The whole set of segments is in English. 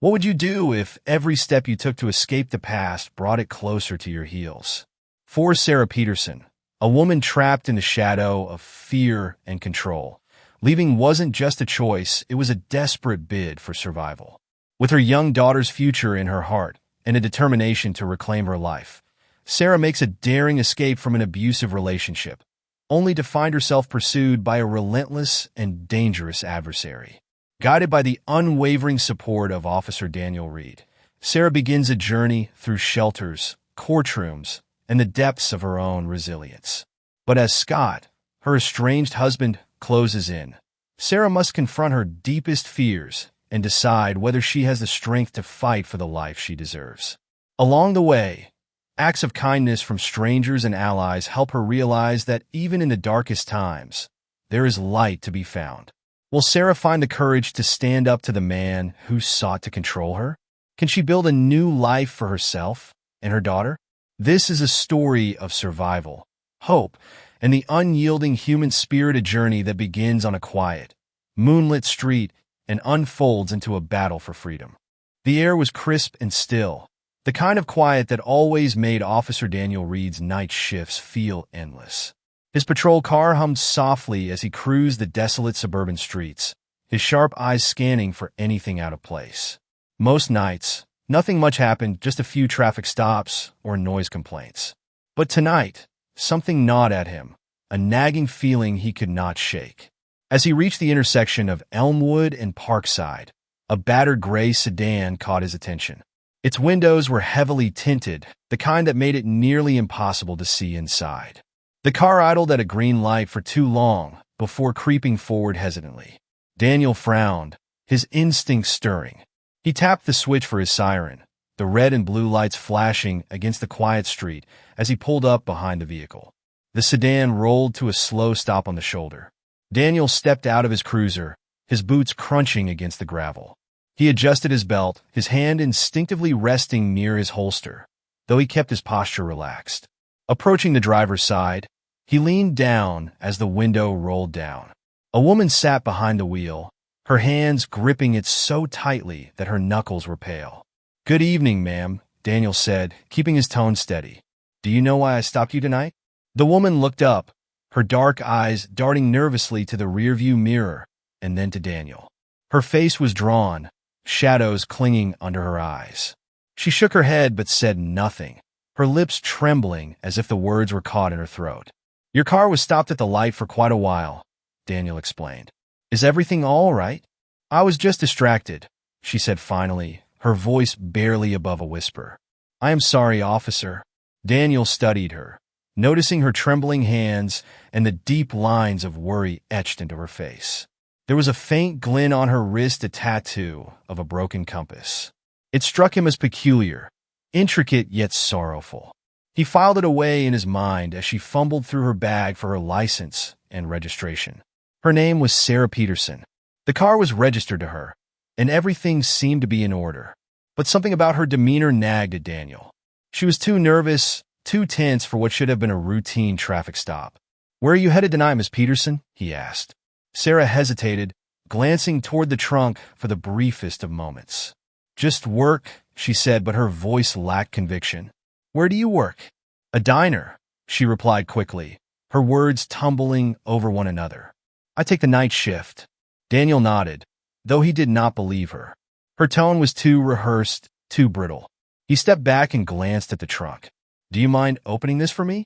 What would you do if every step you took to escape the past brought it closer to your heels? For Sarah Peterson, a woman trapped in the shadow of fear and control, leaving wasn't just a choice, it was a desperate bid for survival. With her young daughter's future in her heart and a determination to reclaim her life, Sarah makes a daring escape from an abusive relationship, only to find herself pursued by a relentless and dangerous adversary. Guided by the unwavering support of Officer Daniel Reed, Sarah begins a journey through shelters, courtrooms, and the depths of her own resilience. But as Scott, her estranged husband, closes in, Sarah must confront her deepest fears and decide whether she has the strength to fight for the life she deserves. Along the way, acts of kindness from strangers and allies help her realize that even in the darkest times, there is light to be found. Will Sarah find the courage to stand up to the man who sought to control her? Can she build a new life for herself and her daughter? This is a story of survival, hope, and the unyielding human spirit, a journey that begins on a quiet, moonlit street and unfolds into a battle for freedom. The air was crisp and still, the kind of quiet that always made Officer Daniel Reed's night shifts feel endless. His patrol car hummed softly as he cruised the desolate suburban streets, his sharp eyes scanning for anything out of place. Most nights, nothing much happened, just a few traffic stops or noise complaints. But tonight, something gnawed at him, a nagging feeling he could not shake. As he reached the intersection of Elmwood and Parkside, a battered gray sedan caught his attention. Its windows were heavily tinted, the kind that made it nearly impossible to see inside. The car idled at a green light for too long before creeping forward hesitantly. Daniel frowned, his instincts stirring. He tapped the switch for his siren, the red and blue lights flashing against the quiet street as he pulled up behind the vehicle. The sedan rolled to a slow stop on the shoulder. Daniel stepped out of his cruiser, his boots crunching against the gravel. He adjusted his belt, his hand instinctively resting near his holster, though he kept his posture relaxed. Approaching the driver's side, he leaned down as the window rolled down. A woman sat behind the wheel, her hands gripping it so tightly that her knuckles were pale. "Good evening, ma'am," Daniel said, keeping his tone steady. "Do you know why I stopped you tonight?" The woman looked up, her dark eyes darting nervously to the rearview mirror and then to Daniel. Her face was drawn, shadows clinging under her eyes. She shook her head but said nothing, her lips trembling as if the words were caught in her throat. "Your car was stopped at the light for quite a while," Daniel explained. "Is everything all right?" "I was just distracted," she said finally, her voice barely above a whisper. "I am sorry, officer." Daniel studied her, noticing her trembling hands and the deep lines of worry etched into her face. There was a faint glint on her wrist, a tattoo of a broken compass. It struck him as peculiar, intricate yet sorrowful. He filed it away in his mind as she fumbled through her bag for her license and registration. Her name was Sarah Peterson. The car was registered to her, and everything seemed to be in order. But something about her demeanor nagged at Daniel. She was too nervous, too tense for what should have been a routine traffic stop. "Where are you headed tonight, Miss Peterson?" he asked. Sarah hesitated, glancing toward the trunk for the briefest of moments. "Just work," she said, but her voice lacked conviction. "Where do you work?" "A diner," she replied quickly, her words tumbling over one another. "I take the night shift." Daniel nodded, though he did not believe her. Her tone was too rehearsed, too brittle. He stepped back and glanced at the trunk. "Do you mind opening this for me?"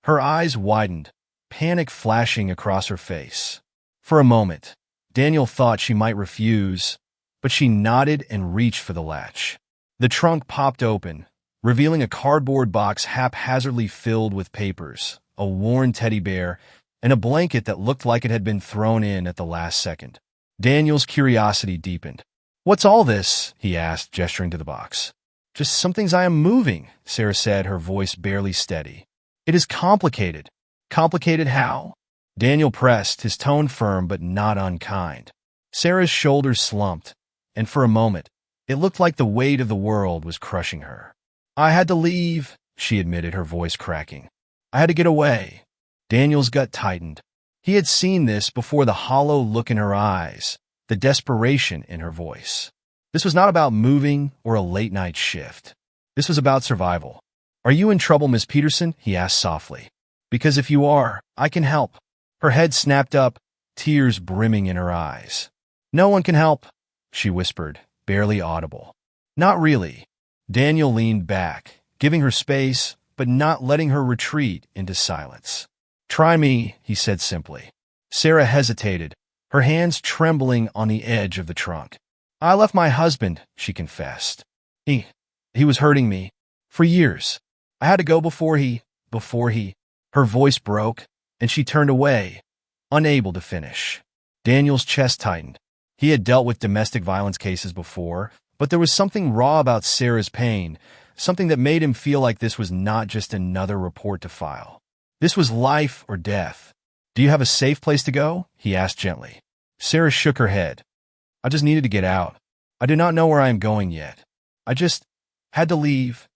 Her eyes widened, panic flashing across her face. For a moment, Daniel thought she might refuse, but she nodded and reached for the latch. The trunk popped open, revealing a cardboard box haphazardly filled with papers, a worn teddy bear, and a blanket that looked like it had been thrown in at the last second. Daniel's curiosity deepened. "What's all this?" he asked, gesturing to the box. "Just some things I am moving," Sarah said, her voice barely steady. "It is complicated." "Complicated how?" Daniel pressed, his tone firm but not unkind. Sarah's shoulders slumped, and for a moment, it looked like the weight of the world was crushing her. "I had to leave," she admitted, her voice cracking. "I had to get away." Daniel's gut tightened. He had seen this before, the hollow look in her eyes, the desperation in her voice. This was not about moving or a late-night shift. This was about survival. "Are you in trouble, Miss Peterson?" he asked softly. "Because if you are, I can help." Her head snapped up, tears brimming in her eyes. "No one can help," she whispered, barely audible. "Not really." Daniel leaned back, giving her space, but not letting her retreat into silence. "Try me," he said simply. Sarah hesitated, her hands trembling on the edge of the trunk. "I left my husband," she confessed. He was hurting me. For years. I had to go before he... Her voice broke, and she turned away, unable to finish. Daniel's chest tightened. He had dealt with domestic violence cases before, but there was something raw about Sarah's pain, something that made him feel like this was not just another report to file. This was life or death. "Do you have a safe place to go?" he asked gently. Sarah shook her head. "I just needed to get out. I do not know where I am going yet. I just had to leave."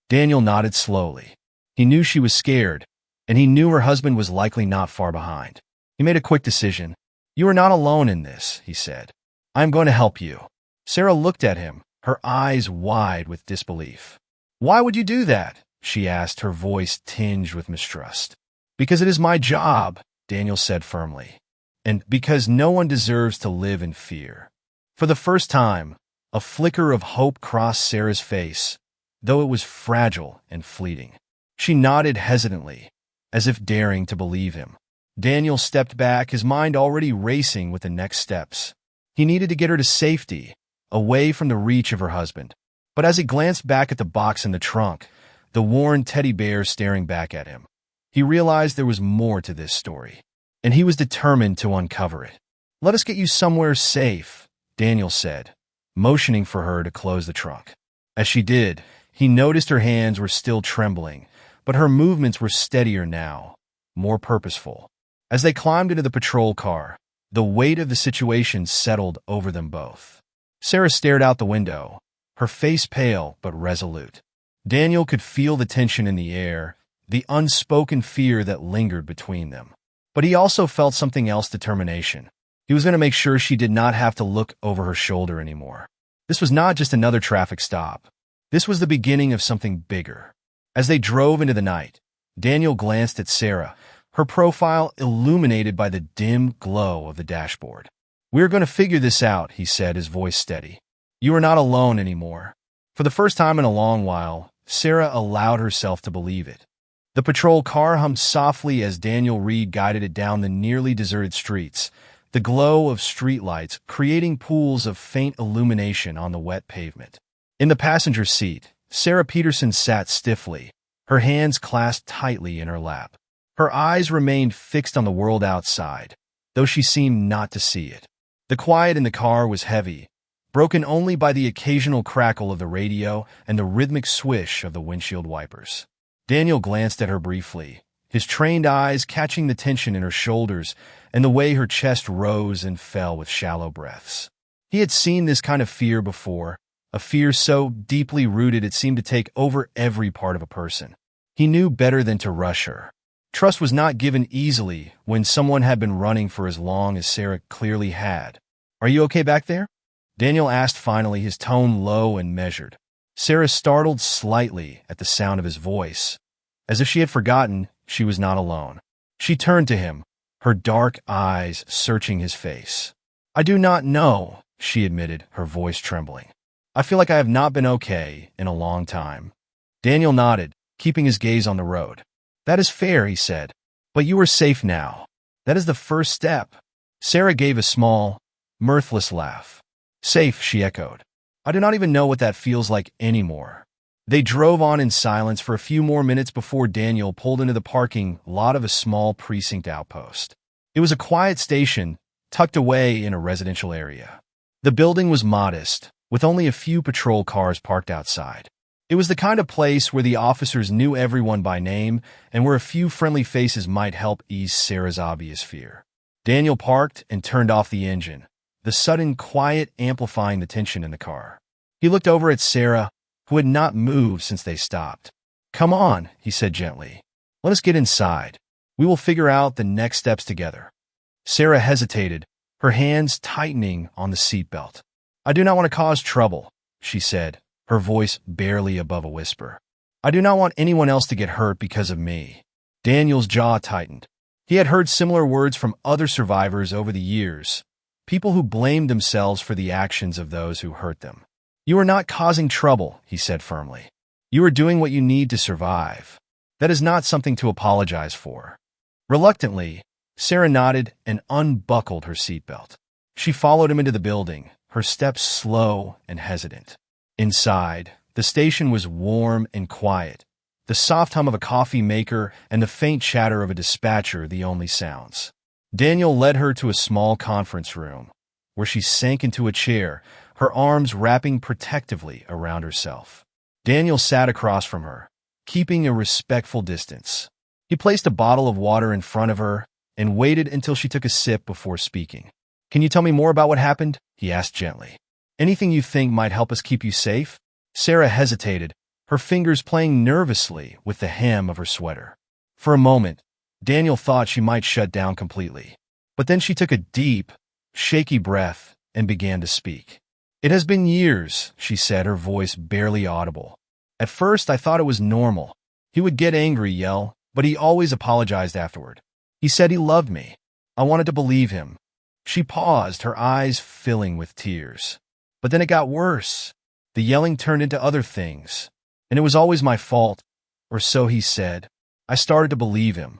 Daniel nodded slowly. He knew she was scared, and he knew her husband was likely not far behind. He made a quick decision. "You are not alone in this," he said. "I am going to help you." Sarah looked at him, her eyes wide with disbelief. "Why would you do that?" she asked, her voice tinged with mistrust. "Because it is my job," Daniel said firmly. "And because no one deserves to live in fear." For the first time, a flicker of hope crossed Sarah's face, though it was fragile and fleeting. She nodded hesitantly, as if daring to believe him. Daniel stepped back, his mind already racing with the next steps. He needed to get her to safety, away from the reach of her husband. But as he glanced back at the box in the trunk, the worn teddy bear staring back at him, he realized there was more to this story, and he was determined to uncover it. "Let us get you somewhere safe," Daniel said, motioning for her to close the trunk. As she did, he noticed her hands were still trembling, but her movements were steadier now, more purposeful. As they climbed into the patrol car, the weight of the situation settled over them both. Sarah stared out the window, her face pale but resolute. Daniel could feel the tension in the air, the unspoken fear that lingered between them. But he also felt something else: determination. He was going to make sure she did not have to look over her shoulder anymore. This was not just another traffic stop. This was the beginning of something bigger. As they drove into the night, Daniel glanced at Sarah, her profile illuminated by the dim glow of the dashboard. "We're going to figure this out," he said, his voice steady. "You are not alone anymore." For the first time in a long while, Sarah allowed herself to believe it. The patrol car hummed softly as Daniel Reed guided it down the nearly deserted streets, the glow of streetlights creating pools of faint illumination on the wet pavement. In the passenger seat, Sarah Peterson sat stiffly, her hands clasped tightly in her lap. Her eyes remained fixed on the world outside, though she seemed not to see it. The quiet in the car was heavy, broken only by the occasional crackle of the radio and the rhythmic swish of the windshield wipers. Daniel glanced at her briefly, his trained eyes catching the tension in her shoulders and the way her chest rose and fell with shallow breaths. He had seen this kind of fear before, a fear so deeply rooted it seemed to take over every part of a person. He knew better than to rush her. Trust was not given easily when someone had been running for as long as Sarah clearly had. "Are you okay back there?" Daniel asked finally, his tone low and measured. Sarah startled slightly at the sound of his voice, as if she had forgotten she was not alone. She turned to him, her dark eyes searching his face. "I do not know," she admitted, her voice trembling. "I feel like I have not been okay in a long time." Daniel nodded, keeping his gaze on the road. "That is fair," he said. "But you are safe now. That is the first step." Sarah gave a small, mirthless laugh. "Safe," she echoed. "I do not even know what that feels like anymore." They drove on in silence for a few more minutes before Daniel pulled into the parking lot of a small precinct outpost. It was a quiet station, tucked away in a residential area. The building was modest, with only a few patrol cars parked outside. It was the kind of place where the officers knew everyone by name and where a few friendly faces might help ease Sarah's obvious fear. Daniel parked and turned off the engine, the sudden quiet amplifying the tension in the car. He looked over at Sarah, who had not moved since they stopped. "Come on," he said gently. "Let us get inside. We will figure out the next steps together." Sarah hesitated, her hands tightening on the seatbelt. I do not want to cause trouble, she said, her voice barely above a whisper. I do not want anyone else to get hurt because of me. Daniel's jaw tightened. He had heard similar words from other survivors over the years, people who blamed themselves for the actions of those who hurt them. You are not causing trouble, he said firmly. You are doing what you need to survive. That is not something to apologize for. Reluctantly, Sarah nodded and unbuckled her seatbelt. She followed him into the building, her steps slow and hesitant. Inside, the station was warm and quiet, the soft hum of a coffee maker and the faint chatter of a dispatcher the only sounds. Daniel led her to a small conference room, where she sank into a chair, her arms wrapping protectively around herself. Daniel sat across from her, keeping a respectful distance. He placed a bottle of water in front of her and waited until she took a sip before speaking. Can you tell me more about what happened? He asked gently. Anything you think might help us keep you safe? Sarah hesitated, her fingers playing nervously with the hem of her sweater. For a moment, Daniel thought she might shut down completely. But then she took a deep, shaky breath and began to speak. It has been years, she said, her voice barely audible. At first, I thought it was normal. He would get angry, yell, but he always apologized afterward. He said he loved me. I wanted to believe him. She paused, her eyes filling with tears. But then it got worse. The yelling turned into other things, and it was always my fault, or so he said. I started to believe him.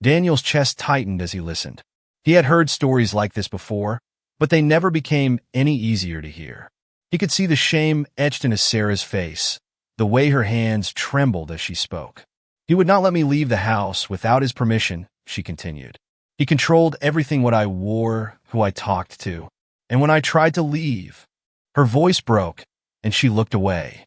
Daniel's chest tightened as he listened. He had heard stories like this before, but they never became any easier to hear. He could see the shame etched into Sarah's face, the way her hands trembled as she spoke. He would not let me leave the house without his permission, she continued. He controlled everything, what I wore, who I talked to. And when I tried to leave, her voice broke, and she looked away.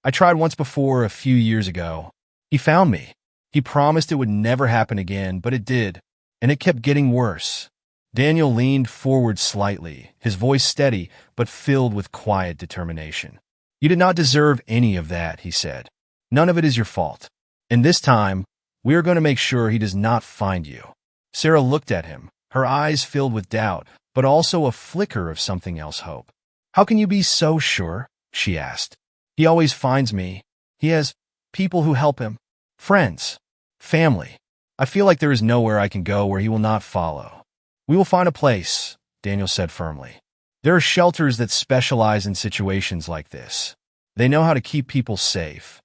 I tried once before, a few years ago. He found me. He promised it would never happen again, but it did, and it kept getting worse. Daniel leaned forward slightly, his voice steady, but filled with quiet determination. You did not deserve any of that, he said. None of it is your fault. And this time, we are going to make sure he does not find you. Sarah looked at him, her eyes filled with doubt, but also a flicker of something else, hope. How can you be so sure? She asked. He always finds me. He has people who help him. Friends. Family. I feel like there is nowhere I can go where he will not follow. We will find a place, Daniel said firmly. There are shelters that specialize in situations like this. They know how to keep people safe,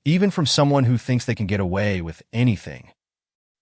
even from someone who thinks they can get away with anything.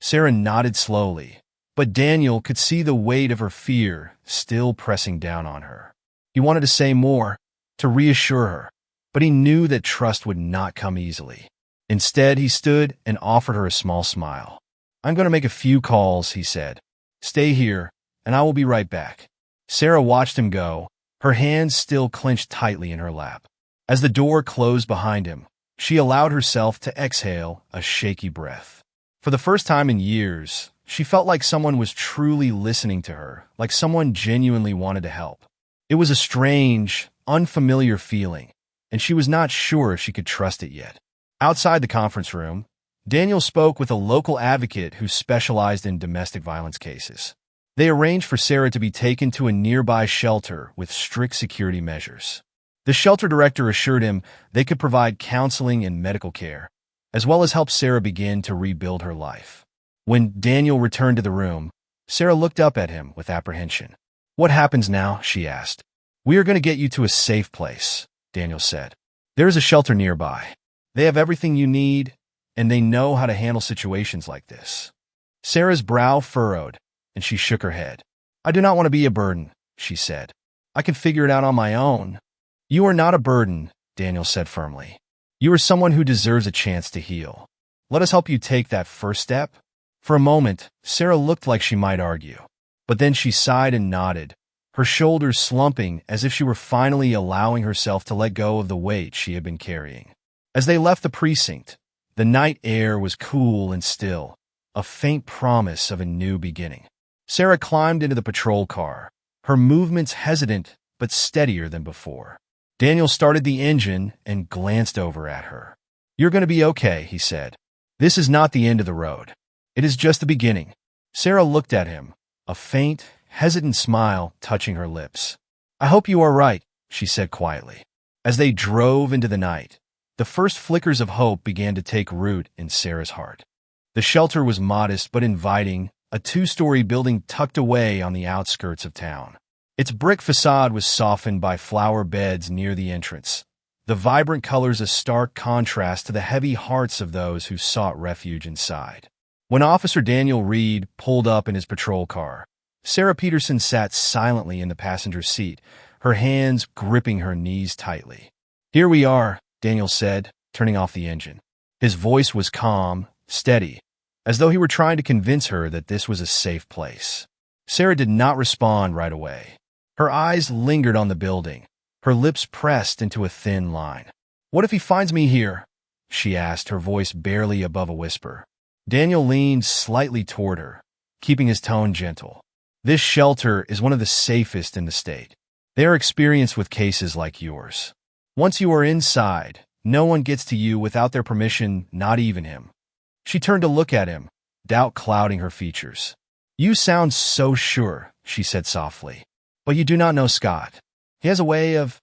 Sarah nodded slowly, but Daniel could see the weight of her fear still pressing down on her. He wanted to say more, to reassure her, but he knew that trust would not come easily. Instead, he stood and offered her a small smile. I'm going to make a few calls, he said. Stay here, and I will be right back. Sarah watched him go, her hands still clenched tightly in her lap. As the door closed behind him, she allowed herself to exhale a shaky breath. For the first time in years, she felt like someone was truly listening to her, like someone genuinely wanted to help. It was a strange, unfamiliar feeling, and she was not sure if she could trust it yet. Outside the conference room, Daniel spoke with a local advocate who specialized in domestic violence cases. They arranged for Sarah to be taken to a nearby shelter with strict security measures. The shelter director assured him they could provide counseling and medical care, as well as help Sarah begin to rebuild her life. When Daniel returned to the room, Sarah looked up at him with apprehension. What happens now? She asked. We are going to get you to a safe place, Daniel said. There is a shelter nearby. They have everything you need, and they know how to handle situations like this. Sarah's brow furrowed, and she shook her head. I do not want to be a burden, she said. I can figure it out on my own. You are not a burden, Daniel said firmly. You are someone who deserves a chance to heal. Let us help you take that first step. For a moment, Sarah looked like she might argue, but then she sighed and nodded, her shoulders slumping as if she were finally allowing herself to let go of the weight she had been carrying. As they left the precinct, the night air was cool and still, a faint promise of a new beginning. Sarah climbed into the patrol car, her movements hesitant but steadier than before. Daniel started the engine and glanced over at her. You're going to be okay, he said. This is not the end of the road. It is just the beginning. Sarah looked at him, a faint, hesitant smile touching her lips. I hope you are right, she said quietly. As they drove into the night, the first flickers of hope began to take root in Sarah's heart. The shelter was modest but inviting, a two-story building tucked away on the outskirts of town. Its brick facade was softened by flower beds near the entrance, the vibrant colors a stark contrast to the heavy hearts of those who sought refuge inside. When Officer Daniel Reed pulled up in his patrol car, Sarah Peterson sat silently in the passenger seat, her hands gripping her knees tightly. "Here we are," Daniel said, turning off the engine. His voice was calm, steady, as though he were trying to convince her that this was a safe place. Sarah did not respond right away. Her eyes lingered on the building, her lips pressed into a thin line. "What if he finds me here?" she asked, her voice barely above a whisper. Daniel leaned slightly toward her, keeping his tone gentle. "This shelter is one of the safest in the state. They are experienced with cases like yours. Once you are inside, no one gets to you without their permission, not even him." She turned to look at him, doubt clouding her features. "You sound so sure," she said softly. "But you do not know Scott. He has a way of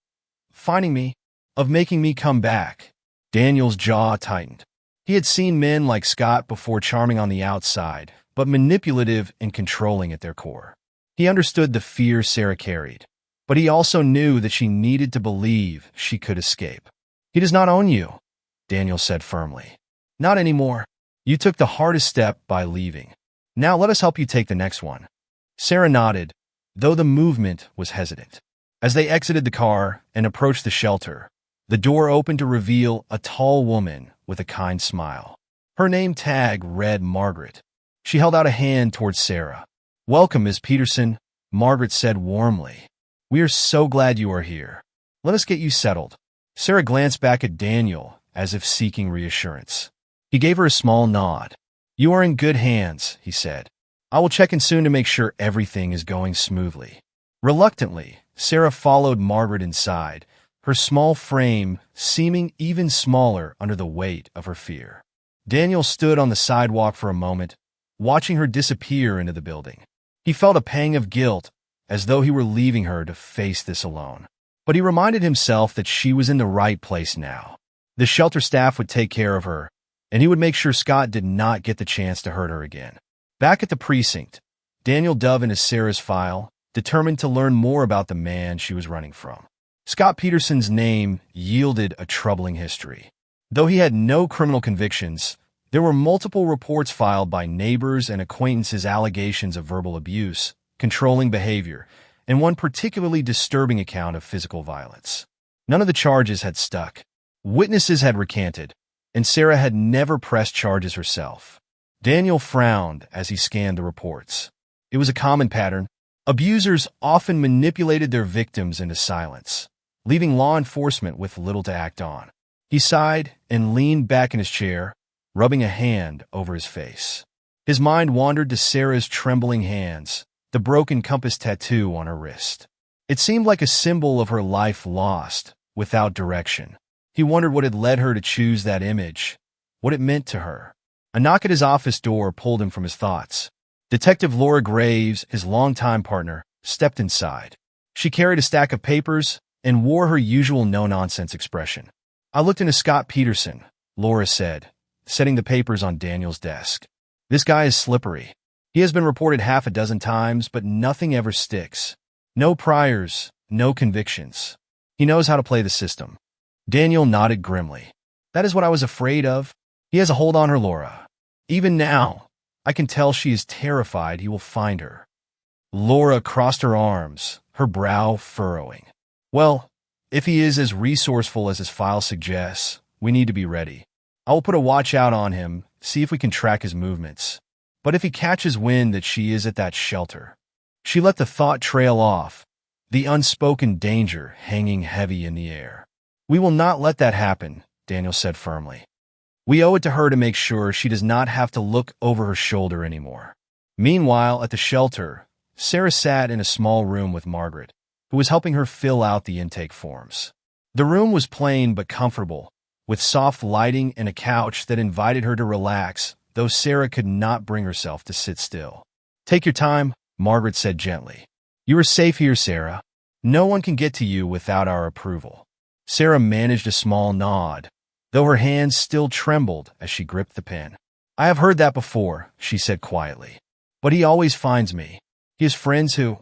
finding me, of making me come back." Daniel's jaw tightened. He had seen men like Scott before, charming on the outside, but manipulative and controlling at their core. He understood the fear Sarah carried, but he also knew that she needed to believe she could escape. "He does not own you," Daniel said firmly. "Not anymore. You took the hardest step by leaving. Now let us help you take the next one." Sarah nodded, though the movement was hesitant. As they exited the car and approached the shelter, the door opened to reveal a tall woman with a kind smile. Her name tag read Margaret. She held out a hand towards Sarah. "Welcome, Ms. Peterson," Margaret said warmly. "We are so glad you are here. Let us get you settled." Sarah glanced back at Daniel as if seeking reassurance. He gave her a small nod. "You are in good hands," he said. "I will check in soon to make sure everything is going smoothly." Reluctantly, Sarah followed Margaret inside, her small frame seeming even smaller under the weight of her fear. Daniel stood on the sidewalk for a moment, watching her disappear into the building. He felt a pang of guilt, as though he were leaving her to face this alone. But he reminded himself that she was in the right place now. The shelter staff would take care of her, and he would make sure Scott did not get the chance to hurt her again. Back at the precinct, Daniel dove into Sarah's file, determined to learn more about the man she was running from. Scott Peterson's name yielded a troubling history. Though he had no criminal convictions, there were multiple reports filed by neighbors and acquaintances, allegations of verbal abuse, controlling behavior, and one particularly disturbing account of physical violence. None of the charges had stuck. Witnesses had recanted, and Sarah had never pressed charges herself. Daniel frowned as he scanned the reports. It was a common pattern. Abusers often manipulated their victims into silence, leaving law enforcement with little to act on. He sighed and leaned back in his chair, rubbing a hand over his face. His mind wandered to Sarah's trembling hands, the broken compass tattoo on her wrist. It seemed like a symbol of her life lost, without direction. He wondered what had led her to choose that image, what it meant to her. A knock at his office door pulled him from his thoughts. Detective Laura Graves, his longtime partner, stepped inside. She carried a stack of papers and wore her usual no-nonsense expression. "I looked into Scott Peterson," Laura said, setting the papers on Daniel's desk. "This guy is slippery. He has been reported half a dozen times, but nothing ever sticks. No priors, no convictions. He knows how to play the system." Daniel nodded grimly. "That is what I was afraid of. He has a hold on her, Laura. Even now, I can tell she is terrified he will find her." Laura crossed her arms, her brow furrowing. "Well, if he is as resourceful as his file suggests, we need to be ready. I will put a watch out on him, see if we can track his movements. But if he catches wind that she is at that shelter..." She let the thought trail off, the unspoken danger hanging heavy in the air. "We will not let that happen," Daniel said firmly. "We owe it to her to make sure she does not have to look over her shoulder anymore." Meanwhile, at the shelter, Sarah sat in a small room with Margaret, who was helping her fill out the intake forms. The room was plain but comfortable, with soft lighting and a couch that invited her to relax, though Sarah could not bring herself to sit still. "Take your time," Margaret said gently. "You are safe here, Sarah. No one can get to you without our approval. Sarah managed a small nod, though her hands still trembled as she gripped the pen. I have heard that before, she said quietly. But he always finds me. He has friends who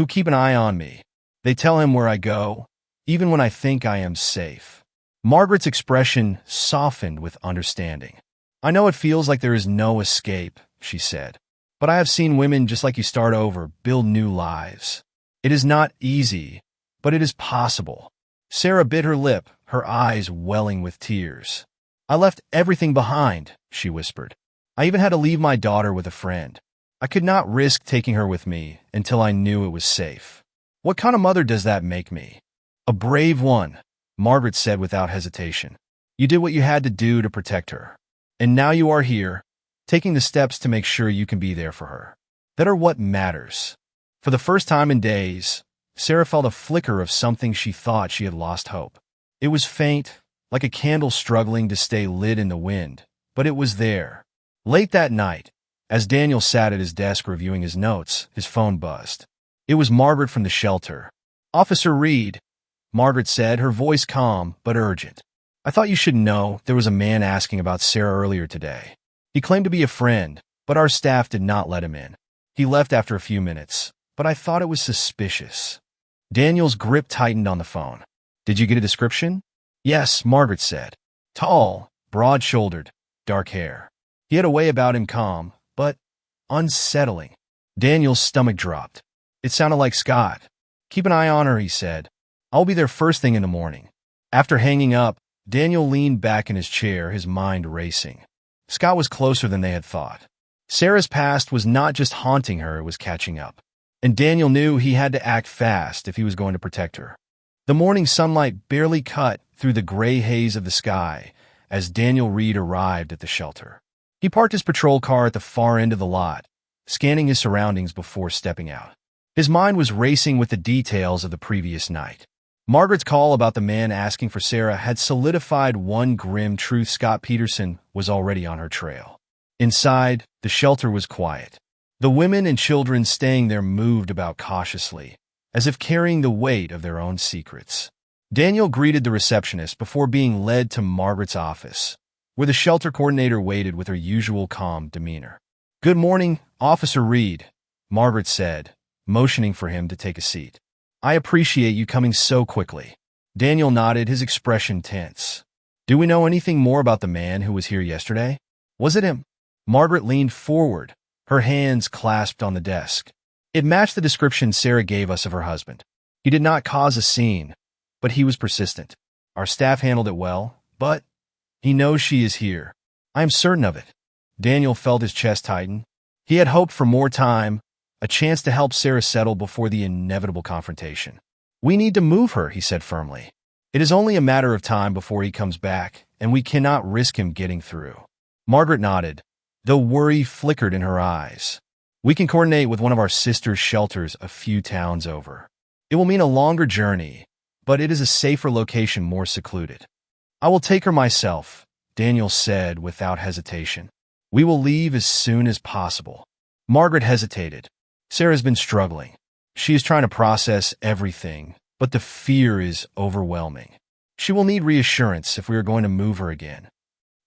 keep an eye on me. They tell him where I go, even when I think I am safe. Margaret's expression softened with understanding. I know it feels like there is no escape, she said. But I have seen women just like you start over, build new lives. It is not easy, but it is possible. Sarah bit her lip, her eyes welling with tears. I left everything behind, she whispered. I even had to leave my daughter with a friend. I could not risk taking her with me until I knew it was safe. What kind of mother does that make me? A brave one, Margaret said without hesitation. You did what you had to do to protect her. And now you are here, taking the steps to make sure you can be there for her. That are what matters. For the first time in days, Sarah felt a flicker of something she thought she had lost hope. It was faint, like a candle struggling to stay lit in the wind, but it was there. Late that night, as Daniel sat at his desk reviewing his notes, his phone buzzed. It was Margaret from the shelter. Officer Reed, Margaret said, her voice calm but urgent. I thought you should know there was a man asking about Sarah earlier today. He claimed to be a friend, but our staff did not let him in. He left after a few minutes, but I thought it was suspicious. Daniel's grip tightened on the phone. Did you get a description? Yes, Margaret said. Tall, broad-shouldered, dark hair. He had a way about him calm, but unsettling. Daniel's stomach dropped. It sounded like Scott. Keep an eye on her, he said. I'll be there first thing in the morning. After hanging up, Daniel leaned back in his chair, his mind racing. Scott was closer than they had thought. Sarah's past was not just haunting her, it was catching up. And Daniel knew he had to act fast if he was going to protect her. The morning sunlight barely cut through the gray haze of the sky as Daniel Reed arrived at the shelter. He parked his patrol car at the far end of the lot, scanning his surroundings before stepping out. His mind was racing with the details of the previous night. Margaret's call about the man asking for Sarah had solidified one grim truth: Scott Peterson was already on her trail. Inside, the shelter was quiet. The women and children staying there moved about cautiously, as if carrying the weight of their own secrets. Daniel greeted the receptionist before being led to Margaret's office, where the shelter coordinator waited with her usual calm demeanor. Good morning, Officer Reed, Margaret said, motioning for him to take a seat. I appreciate you coming so quickly. Daniel nodded, his expression tense. Do we know anything more about the man who was here yesterday? Was it him? Margaret leaned forward, her hands clasped on the desk. It matched the description Sarah gave us of her husband. He did not cause a scene, but he was persistent. Our staff handled it well, but he knows she is here. I am certain of it. Daniel felt his chest tighten. He had hoped for more time, a chance to help Sarah settle before the inevitable confrontation. We need to move her, he said firmly. It is only a matter of time before he comes back, and we cannot risk him getting through. Margaret nodded, though worry flickered in her eyes. We can coordinate with one of our sister shelters a few towns over. It will mean a longer journey, but it is a safer location, more secluded. I will take her myself, Daniel said without hesitation. We will leave as soon as possible. Margaret hesitated. Sarah's been struggling. She is trying to process everything, but the fear is overwhelming. She will need reassurance if we are going to move her again.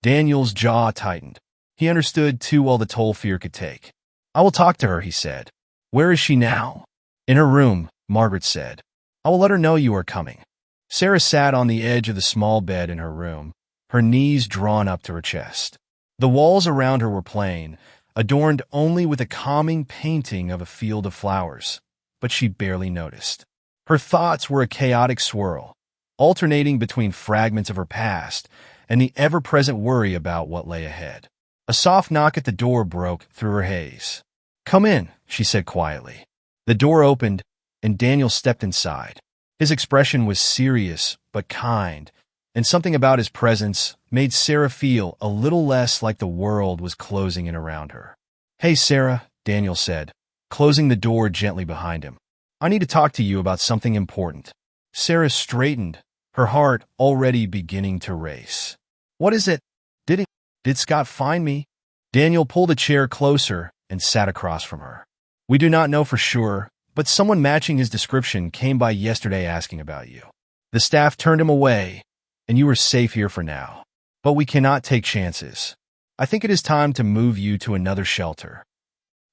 Daniel's jaw tightened. He understood too well the toll fear could take. I will talk to her, he said. Where is she now? In her room, Margaret said. I will let her know you are coming. Sarah sat on the edge of the small bed in her room, her knees drawn up to her chest. The walls around her were plain, adorned only with a calming painting of a field of flowers, but she barely noticed. Her thoughts were a chaotic swirl, alternating between fragments of her past and the ever-present worry about what lay ahead. A soft knock at the door broke through her haze. Come in, she said quietly. The door opened, and Daniel stepped inside. His expression was serious but kind, and something about his presence made Sarah feel a little less like the world was closing in around her. Hey, Sarah, Daniel said, closing the door gently behind him. I need to talk to you about something important. Sarah straightened, her heart already beginning to race. What is it? Did Scott find me? Daniel pulled a chair closer and sat across from her. We do not know for sure, but someone matching his description came by yesterday asking about you. The staff turned him away, and you are safe here for now. But we cannot take chances. I think it is time to move you to another shelter."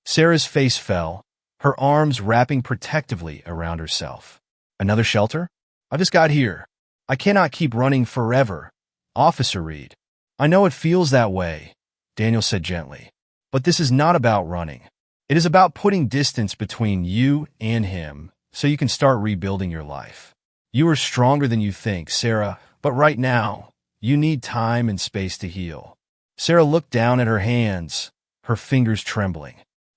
Sarah's face fell, her arms wrapping protectively around herself. "Another shelter? I just got here. I cannot keep running forever, Officer Reed." "I know it feels that way," Daniel said gently. "But this is not about running. It is about putting distance between you and him so you can start rebuilding your life. You are stronger than you think, Sarah, but right now, you need time and space to heal." Sarah looked down at her hands, her fingers trembling.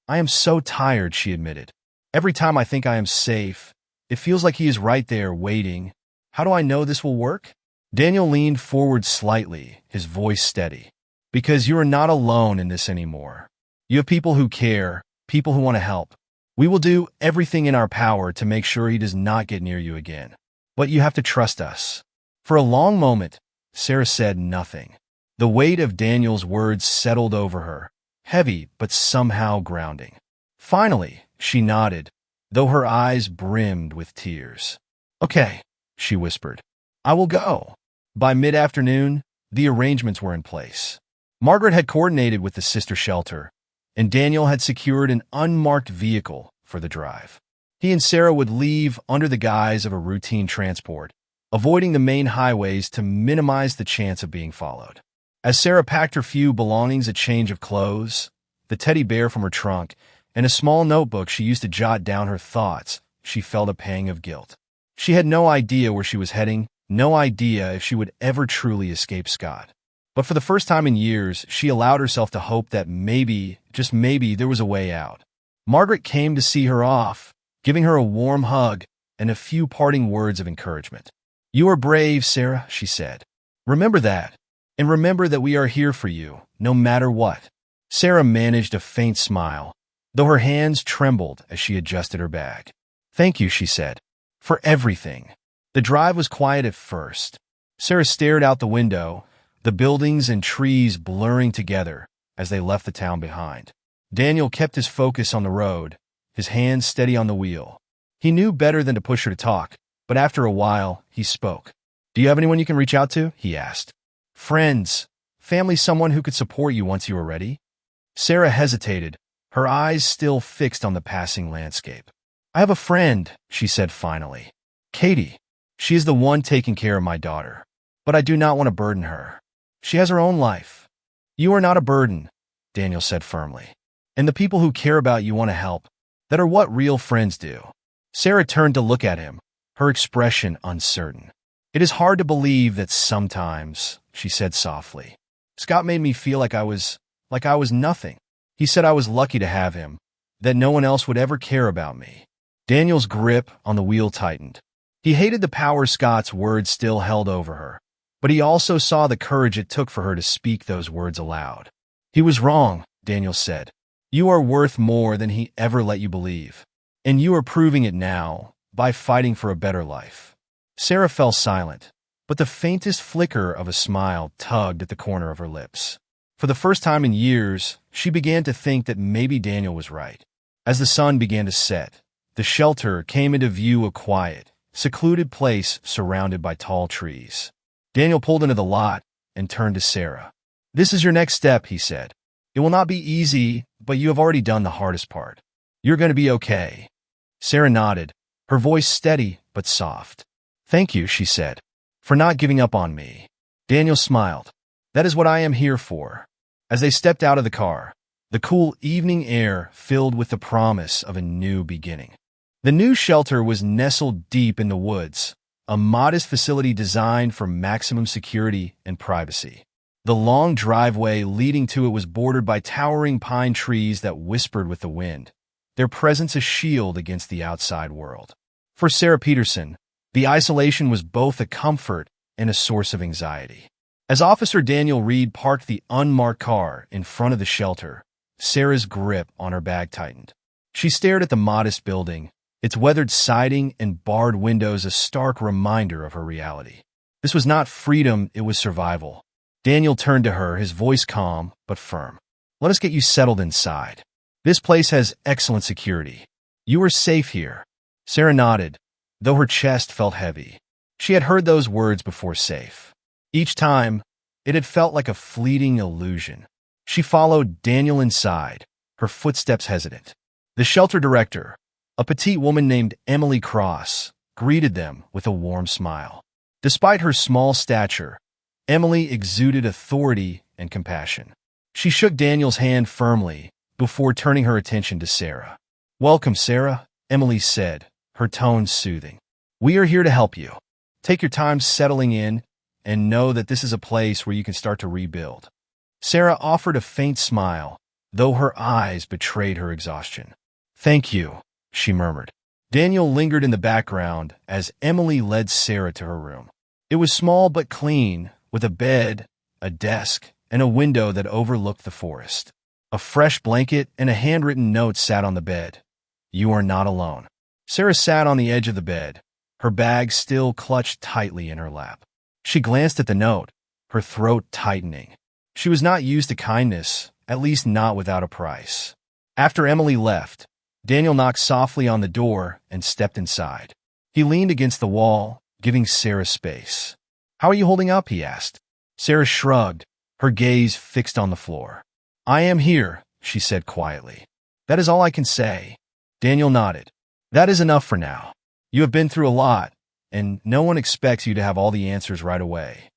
"I am so tired," she admitted. "Every time I think I am safe, it feels like he is right there waiting. How do I know this will work?" Daniel leaned forward slightly, his voice steady. "Because you are not alone in this anymore. You have people who care, people who want to help. We will do everything in our power to make sure he does not get near you again. But you have to trust us." For a long moment, Sarah said nothing. The weight of Daniel's words settled over her, heavy but somehow grounding. Finally, she nodded, though her eyes brimmed with tears. "Okay," she whispered. "I will go." By mid-afternoon, the arrangements were in place. Margaret had coordinated with the sister shelter, and Daniel had secured an unmarked vehicle for the drive. He and Sarah would leave under the guise of a routine transport, avoiding the main highways to minimize the chance of being followed. As Sarah packed her few belongings, a change of clothes, the teddy bear from her trunk, and a small notebook she used to jot down her thoughts, she felt a pang of guilt. She had no idea where she was heading, no idea if she would ever truly escape Scott. But for the first time in years, she allowed herself to hope that maybe, just maybe, there was a way out. Margaret came to see her off, giving her a warm hug and a few parting words of encouragement. "You are brave, Sarah," she said. "Remember that, and remember that we are here for you, no matter what." Sarah managed a faint smile, though her hands trembled as she adjusted her bag. "Thank you," she said, "for everything." The drive was quiet at first. Sarah stared out the window, the buildings and trees blurring together as they left the town behind. Daniel kept his focus on the road, his hands steady on the wheel. He knew better than to push her to talk, but after a while, he spoke. "Do you have anyone you can reach out to?" he asked. "Friends, family, someone who could support you once you are ready?" Sarah hesitated, her eyes still fixed on the passing landscape. "I have a friend," she said finally. "Katie. She is the one taking care of my daughter. But I do not want to burden her. She has her own life." "You are not a burden," Daniel said firmly. "And the people who care about you want to help. That are what real friends do." Sarah turned to look at him, her expression uncertain. "It is hard to believe that sometimes," she said softly. "Scott made me feel like I was nothing. He said I was lucky to have him, that no one else would ever care about me." Daniel's grip on the wheel tightened. He hated the power Scott's words still held over her, but he also saw the courage it took for her to speak those words aloud. "He was wrong," Daniel said. "You are worth more than he ever let you believe. And you are proving it now, by fighting for a better life." Sarah fell silent, but the faintest flicker of a smile tugged at the corner of her lips. For the first time in years, she began to think that maybe Daniel was right. As the sun began to set, the shelter came into view, a quiet, secluded place surrounded by tall trees. Daniel pulled into the lot and turned to Sarah. "This is your next step," he said. "It will not be easy, but you have already done the hardest part. You're going to be okay." Sarah nodded, her voice steady but soft. "Thank you," she said, "for not giving up on me." Daniel smiled. "That is what I am here for." As they stepped out of the car, the cool evening air filled with the promise of a new beginning. The new shelter was nestled deep in the woods, a modest facility designed for maximum security and privacy. The long driveway leading to it was bordered by towering pine trees that whispered with the wind, their presence a shield against the outside world. For Sarah Peterson, the isolation was both a comfort and a source of anxiety. As Officer Daniel Reed parked the unmarked car in front of the shelter, Sarah's grip on her bag tightened. She stared at the modest building, its weathered siding and barred windows a stark reminder of her reality. This was not freedom, it was survival. Daniel turned to her, his voice calm but firm. "Let us get you settled inside. This place has excellent security. You are safe here. Sarah nodded, though her chest felt heavy. She had heard those words before, safe. Each time, it had felt like a fleeting illusion. She followed Daniel inside, her footsteps hesitant. The shelter director, a petite woman named Emily Cross, greeted them with a warm smile. Despite her small stature, Emily exuded authority and compassion. She shook Daniel's hand firmly before turning her attention to Sarah. "Welcome, Sarah," Emily said, her tone soothing. "We are here to help you. Take your time settling in and know that this is a place where you can start to rebuild." Sarah offered a faint smile, though her eyes betrayed her exhaustion. "Thank you," she murmured. Daniel lingered in the background as Emily led Sarah to her room. It was small but clean, with a bed, a desk, and a window that overlooked the forest. A fresh blanket and a handwritten note sat on the bed. "You are not alone." Sarah sat on the edge of the bed, her bag still clutched tightly in her lap. She glanced at the note, her throat tightening. She was not used to kindness, at least not without a price. After Emily left, Daniel knocked softly on the door and stepped inside. He leaned against the wall, giving Sarah space. "How are you holding up?" he asked. Sarah shrugged, her gaze fixed on the floor. "I am here," she said quietly. "That is all I can say." Daniel nodded. "That is enough for now. You have been through a lot, and no one expects you to have all the answers right away."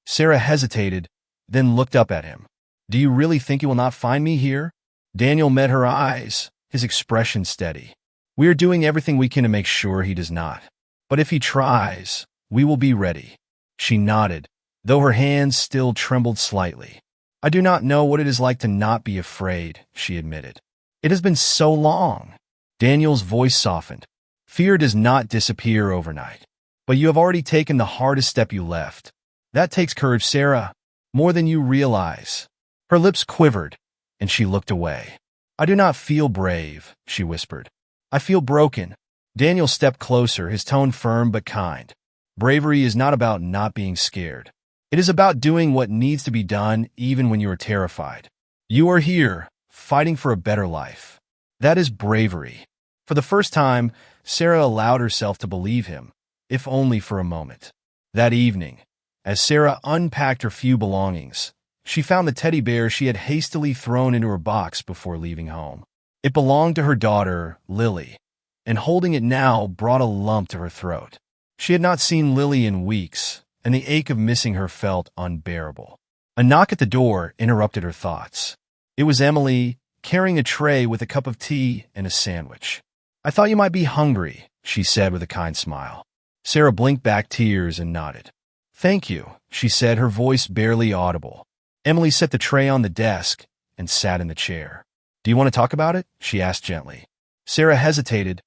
Sarah hesitated, then looked up at him. "Do you really think you will not find me here?" Daniel met her eyes, his expression steady. "We are doing everything we can to make sure he does not. But if he tries, we will be ready." She nodded, though her hands still trembled slightly. "I do not know what it is like to not be afraid," she admitted. "It has been so long." Daniel's voice softened. "Fear does not disappear overnight. But you have already taken the hardest step. You left. That takes courage, Sarah, more than you realize." Her lips quivered, and she looked away. "I do not feel brave," she whispered. "I feel broken." Daniel stepped closer, his tone firm but kind. "Bravery is not about not being scared. It is about doing what needs to be done even when you are terrified. You are here, fighting for a better life. That is bravery." For the first time, Sarah allowed herself to believe him, if only for a moment. That evening, as Sarah unpacked her few belongings, she found the teddy bear she had hastily thrown into her box before leaving home. It belonged to her daughter, Lily, and holding it now brought a lump to her throat. She had not seen Lily in weeks, and the ache of missing her felt unbearable. A knock at the door interrupted her thoughts. It was Emily, carrying a tray with a cup of tea and a sandwich. "I thought you might be hungry," she said with a kind smile. Sarah blinked back tears and nodded. "Thank you," she said, her voice barely audible. Emily set the tray on the desk and sat in the chair. "Do you want to talk about it?" she asked gently. Sarah hesitated,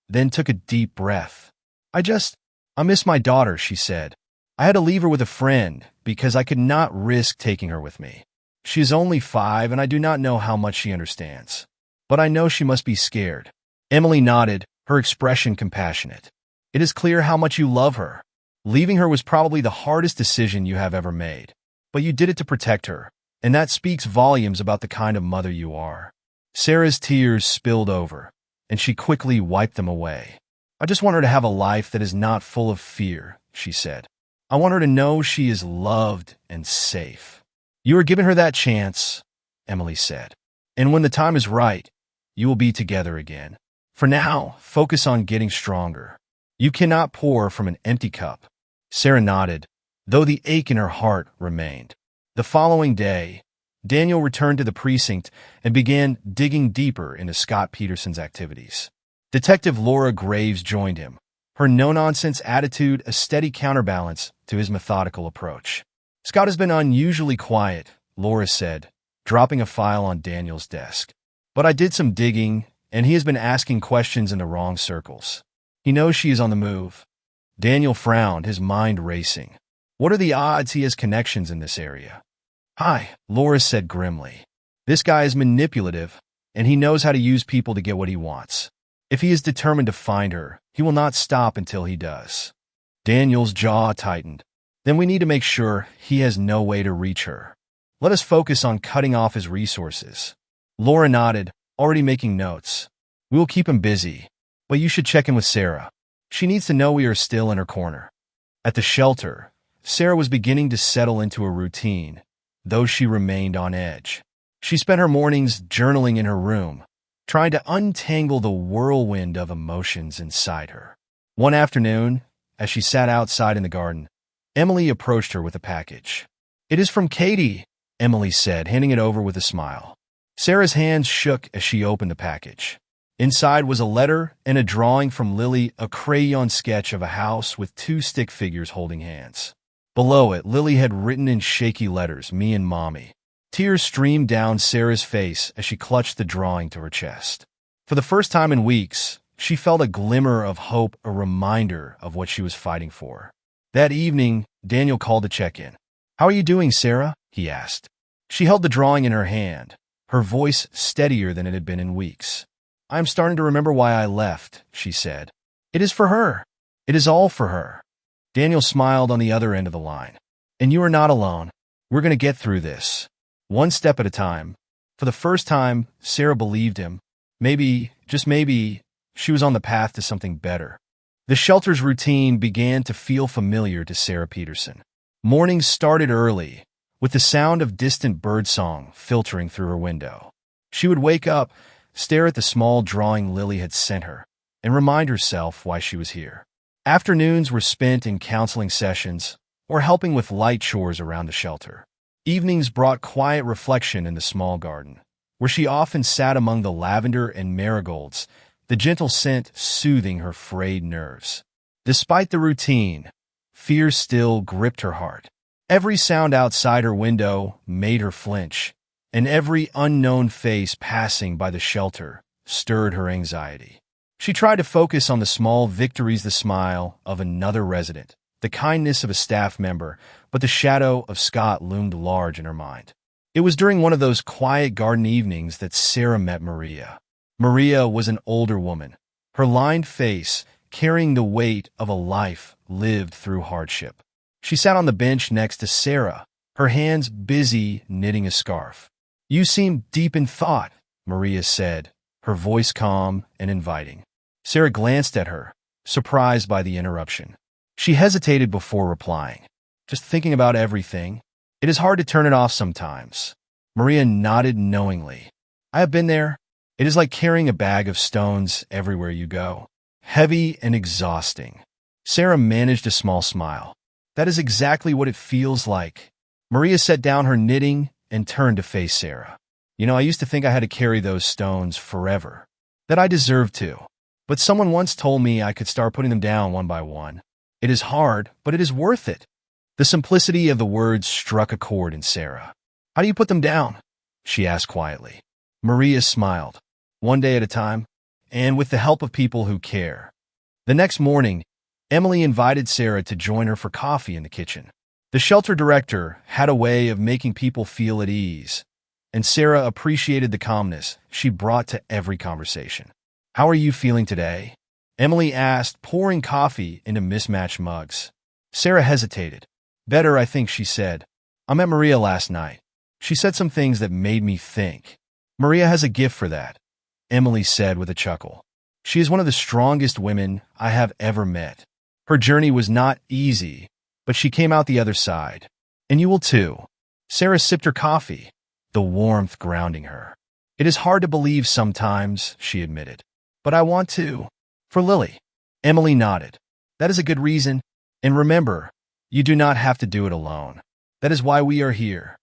then took a deep breath. I miss my daughter," she said. "I had to leave her with a friend because I could not risk taking her with me. She is only 5, and I do not know how much she understands. But I know she must be scared." Emily nodded, her expression compassionate. "It is clear how much you love her. Leaving her was probably the hardest decision you have ever made. But you did it to protect her, and that speaks volumes about the kind of mother you are." Sarah's tears spilled over, and she quickly wiped them away. "I just want her to have a life that is not full of fear," she said. "I want her to know she is loved and safe." "You are giving her that chance," Emily said. "And when the time is right, you will be together again. For now, focus on getting stronger. You cannot pour from an empty cup." Sarah nodded, though the ache in her heart remained. The following day, Daniel returned to the precinct and began digging deeper into Scott Peterson's activities. Detective Laura Graves joined him, her no-nonsense attitude a steady counterbalance to his methodical approach. "Scott has been unusually quiet," Laura said, dropping a file on Daniel's desk. "But I did some digging, and he has been asking questions in the wrong circles. He knows she is on the move." Daniel frowned, his mind racing. "What are the odds he has connections in this area?" "Hi," Laura said grimly. "This guy is manipulative, and he knows how to use people to get what he wants. If he is determined to find her, he will not stop until he does." Daniel's jaw tightened. "Then we need to make sure he has no way to reach her. Let us focus on cutting off his resources." Laura nodded, already making notes. We will keep him busy, but you should check in with Sarah. She needs to know we are still in her corner." At the shelter, Sarah was beginning to settle into a routine, though she remained on edge. She spent her mornings journaling in her room, trying to untangle the whirlwind of emotions inside her. One afternoon, as she sat outside in the garden, Emily approached her with a package. "It is from Katie," Emily said, handing it over with a smile. Sarah's hands shook as she opened the package. Inside was a letter and a drawing from Lily, a crayon sketch of a house with two stick figures holding hands. Below it, Lily had written in shaky letters, "Me and Mommy." Tears streamed down Sarah's face as she clutched the drawing to her chest. For the first time in weeks, she felt a glimmer of hope, a reminder of what she was fighting for. That evening, Daniel called to check in. "How are you doing, Sarah?" he asked. She held the drawing in her hand, her voice steadier than it had been in weeks. "I am starting to remember why I left," she said. "It is for her. It is all for her." Daniel smiled on the other end of the line. "And you are not alone. We're going to get through this. One step at a time." For the first time, Sarah believed him. Maybe, just maybe, she was on the path to something better. The shelter's routine began to feel familiar to Sarah Peterson. Mornings started early, with the sound of distant birdsong filtering through her window. She would wake up, stare at the small drawing Lily had sent her, and remind herself why she was here. Afternoons were spent in counseling sessions or helping with light chores around the shelter. Evenings brought quiet reflection in the small garden, where she often sat among the lavender and marigolds, the gentle scent soothing her frayed nerves. Despite the routine, fear still gripped her heart. Every sound outside her window made her flinch, and every unknown face passing by the shelter stirred her anxiety. She tried to focus on the small victories, the smile of another resident, the kindness of a staff member, but the shadow of Scott loomed large in her mind. It was during one of those quiet garden evenings that Sarah met Maria. Maria was an older woman, her lined face carrying the weight of a life lived through hardship. She sat on the bench next to Sarah, her hands busy knitting a scarf. "You seem deep in thought," Maria said, her voice calm and inviting. Sarah glanced at her, surprised by the interruption. She hesitated before replying. "Just thinking about everything. It is hard to turn it off sometimes." Maria nodded knowingly. "I have been there. It is like carrying a bag of stones everywhere you go. Heavy and exhausting." Sarah managed a small smile. "That is exactly what it feels like." Maria set down her knitting and turned to face Sarah. "You know, I used to think I had to carry those stones forever, that I deserved to. But someone once told me I could start putting them down one by one. It is hard, but it is worth it." The simplicity of the words struck a chord in Sarah. "How do you put them down?" she asked quietly. Maria smiled. "One day at a time, and with the help of people who care." The next morning, Emily invited Sarah to join her for coffee in the kitchen. The shelter director had a way of making people feel at ease, and Sarah appreciated the calmness she brought to every conversation. "How are you feeling today?" Emily asked, pouring coffee into mismatched mugs. Sarah hesitated. "Better, I think," she said. "I met Maria last night. She said some things that made me think." "Maria has a gift for that," Emily said with a chuckle. "She is one of the strongest women I have ever met. Her journey was not easy, but she came out the other side. And you will too." Sarah sipped her coffee, the warmth grounding her. "It is hard to believe sometimes," she admitted. "But I want to. For Lily." Emily nodded. "That is a good reason. And remember, you do not have to do it alone. That is why we are here."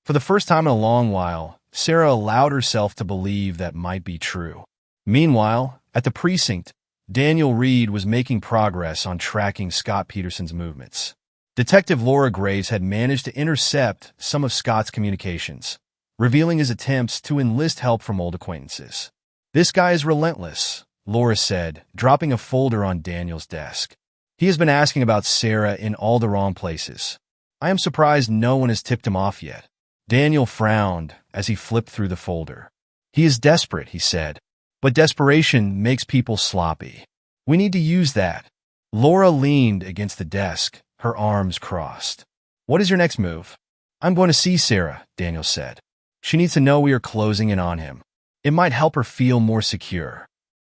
For the first time in a long while, Sarah allowed herself to believe that might be true. Meanwhile, at the precinct, Daniel Reed was making progress on tracking Scott Peterson's movements. Detective Laura Graves had managed to intercept some of Scott's communications, revealing his attempts to enlist help from old acquaintances. "This guy is relentless," Laura said, dropping a folder on Daniel's desk. "He has been asking about Sarah in all the wrong places. I am surprised no one has tipped him off yet." Daniel frowned as he flipped through the folder. "He is desperate," he said, "but desperation makes people sloppy. We need to use that." Laura leaned against the desk, her arms crossed. "What is your next move?" "I'm going to see Sarah," Daniel said. "She needs to know we are closing in on him. It might help her feel more secure."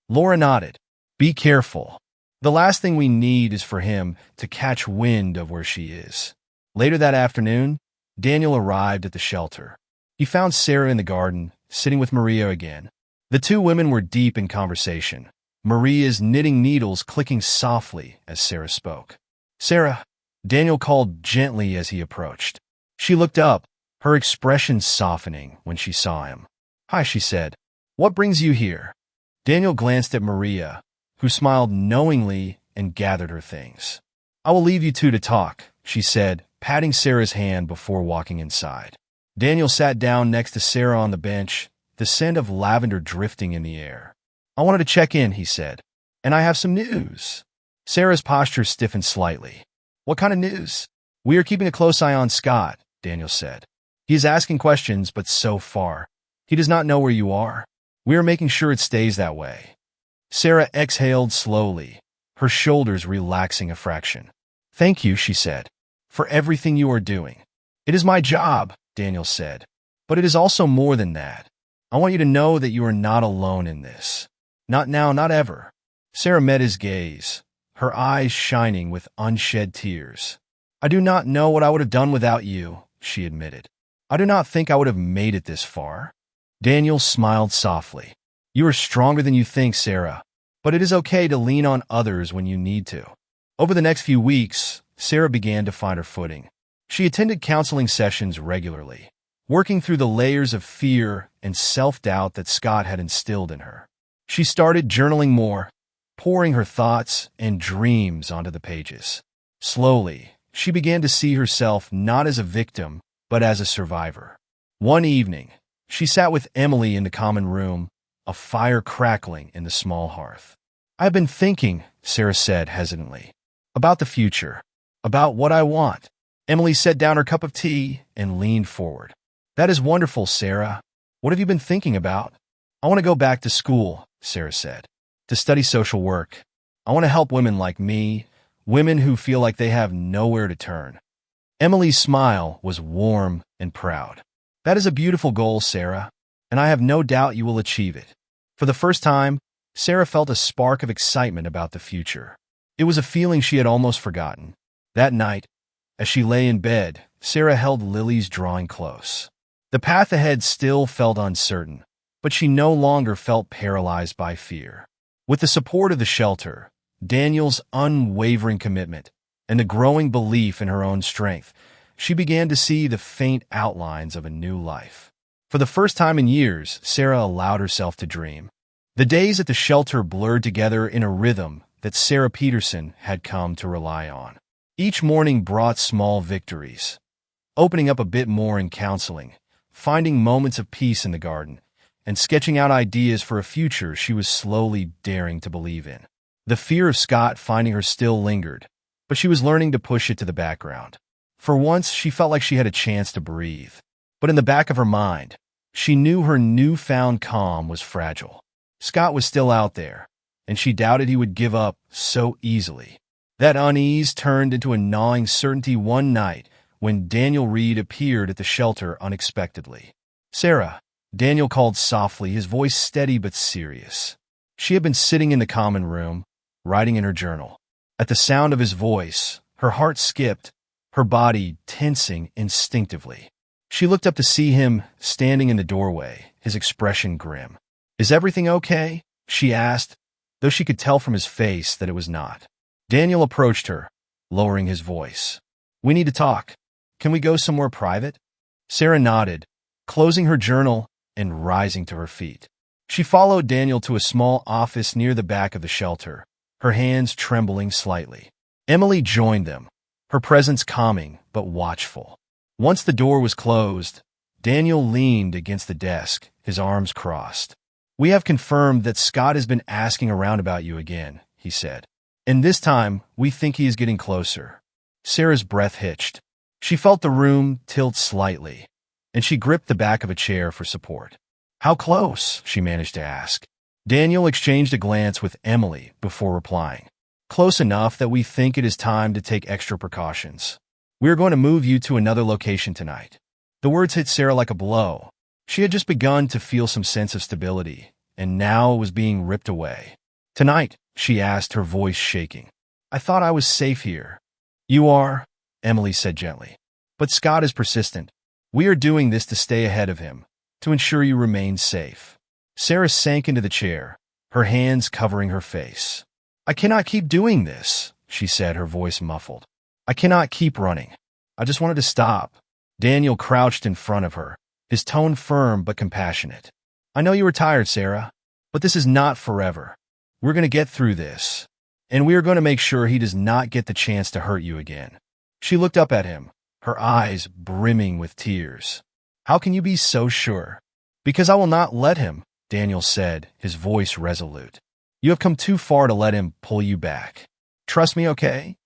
Laura nodded. Be careful. The last thing we need is for him to catch wind of where she is. Later that afternoon, Daniel arrived at the shelter. He found Sarah in the garden, sitting with Maria again. The two women were deep in conversation, Maria's knitting needles clicking softly as Sarah spoke. Sarah, Daniel called gently as he approached. She looked up, her expression softening when she saw him. Hi, she said. What brings you here? Daniel glanced at Maria, who smiled knowingly and gathered her things. I will leave you two to talk, she said, patting Sarah's hand before walking inside. Daniel sat down next to Sarah on the bench, the scent of lavender drifting in the air. I wanted to check in, he said, and I have some news. Sarah's posture stiffened slightly. What kind of news? We are keeping a close eye on Scott, Daniel said. He is asking questions, but so far, he does not know where you are. We are making sure it stays that way. Sarah exhaled slowly, her shoulders relaxing a fraction. Thank you, she said, for everything you are doing. It is my job, Daniel said, but it is also more than that. I want you to know that you are not alone in this. Not now, not ever. Sarah met his gaze, her eyes shining with unshed tears. I do not know what I would have done without you, she admitted. I do not think I would have made it this far. Daniel smiled softly. You are stronger than you think, Sarah, but it is okay to lean on others when you need to. Over the next few weeks, Sarah began to find her footing. She attended counseling sessions regularly, working through the layers of fear and self-doubt that Scott had instilled in her. She started journaling more, pouring her thoughts and dreams onto the pages. Slowly, she began to see herself not as a victim, but as a survivor. One evening, she sat with Emily in the common room, a fire crackling in the small hearth. I've been thinking, Sarah said hesitantly, about the future, about what I want. Emily set down her cup of tea and leaned forward. That is wonderful, Sarah. What have you been thinking about? I want to go back to school, Sarah said, to study social work. I want to help women like me, women who feel like they have nowhere to turn. Emily's smile was warm and proud. That is a beautiful goal, Sarah, and I have no doubt you will achieve it. For the first time, Sarah felt a spark of excitement about the future. It was a feeling she had almost forgotten. That night, as she lay in bed, Sarah held Lily's drawing close. The path ahead still felt uncertain, but she no longer felt paralyzed by fear. With the support of the shelter, Daniel's unwavering commitment, and the growing belief in her own strength, she began to see the faint outlines of a new life. For the first time in years, Sarah allowed herself to dream. The days at the shelter blurred together in a rhythm that Sarah Peterson had come to rely on. Each morning brought small victories, opening up a bit more in counseling, finding moments of peace in the garden, and sketching out ideas for a future she was slowly daring to believe in. The fear of Scott finding her still lingered, but she was learning to push it to the background. For once, she felt like she had a chance to breathe. But in the back of her mind, she knew her newfound calm was fragile. Scott was still out there, and she doubted he would give up so easily. That unease turned into a gnawing certainty one night when Daniel Reed appeared at the shelter unexpectedly. Sarah, Daniel called softly, his voice steady but serious. She had been sitting in the common room, writing in her journal. At the sound of his voice, her heart skipped, her body tensing instinctively. She looked up to see him standing in the doorway, his expression grim. Is everything okay? She asked, though she could tell from his face that it was not. Daniel approached her, lowering his voice. We need to talk. Can we go somewhere private? Sarah nodded, closing her journal and rising to her feet. She followed Daniel to a small office near the back of the shelter, her hands trembling slightly. Emily joined them, her presence calming but watchful. Once the door was closed, Daniel leaned against the desk, his arms crossed. We have confirmed that Scott has been asking around about you again, he said. And this time, we think he is getting closer. Sarah's breath hitched. She felt the room tilt slightly, and she gripped the back of a chair for support. How close? She managed to ask. Daniel exchanged a glance with Emily before replying. Close enough that we think it is time to take extra precautions. We are going to move you to another location tonight. The words hit Sarah like a blow. She had just begun to feel some sense of stability, and now it was being ripped away. "Tonight," she asked, her voice shaking. "I thought I was safe here." "You are," Emily said gently. "But Scott is persistent. We are doing this to stay ahead of him, to ensure you remain safe." Sarah sank into the chair, her hands covering her face. "I cannot keep doing this," she said, her voice muffled. "I cannot keep running. I just wanted to stop." Daniel crouched in front of her, his tone firm but compassionate. "I know you were tired, Sarah, but this is not forever. We're going to get through this, and we are going to make sure he does not get the chance to hurt you again." She looked up at him, her eyes brimming with tears. "How can you be so sure?" "Because I will not let him," Daniel said, his voice resolute. "You have come too far to let him pull you back. Trust me, okay?"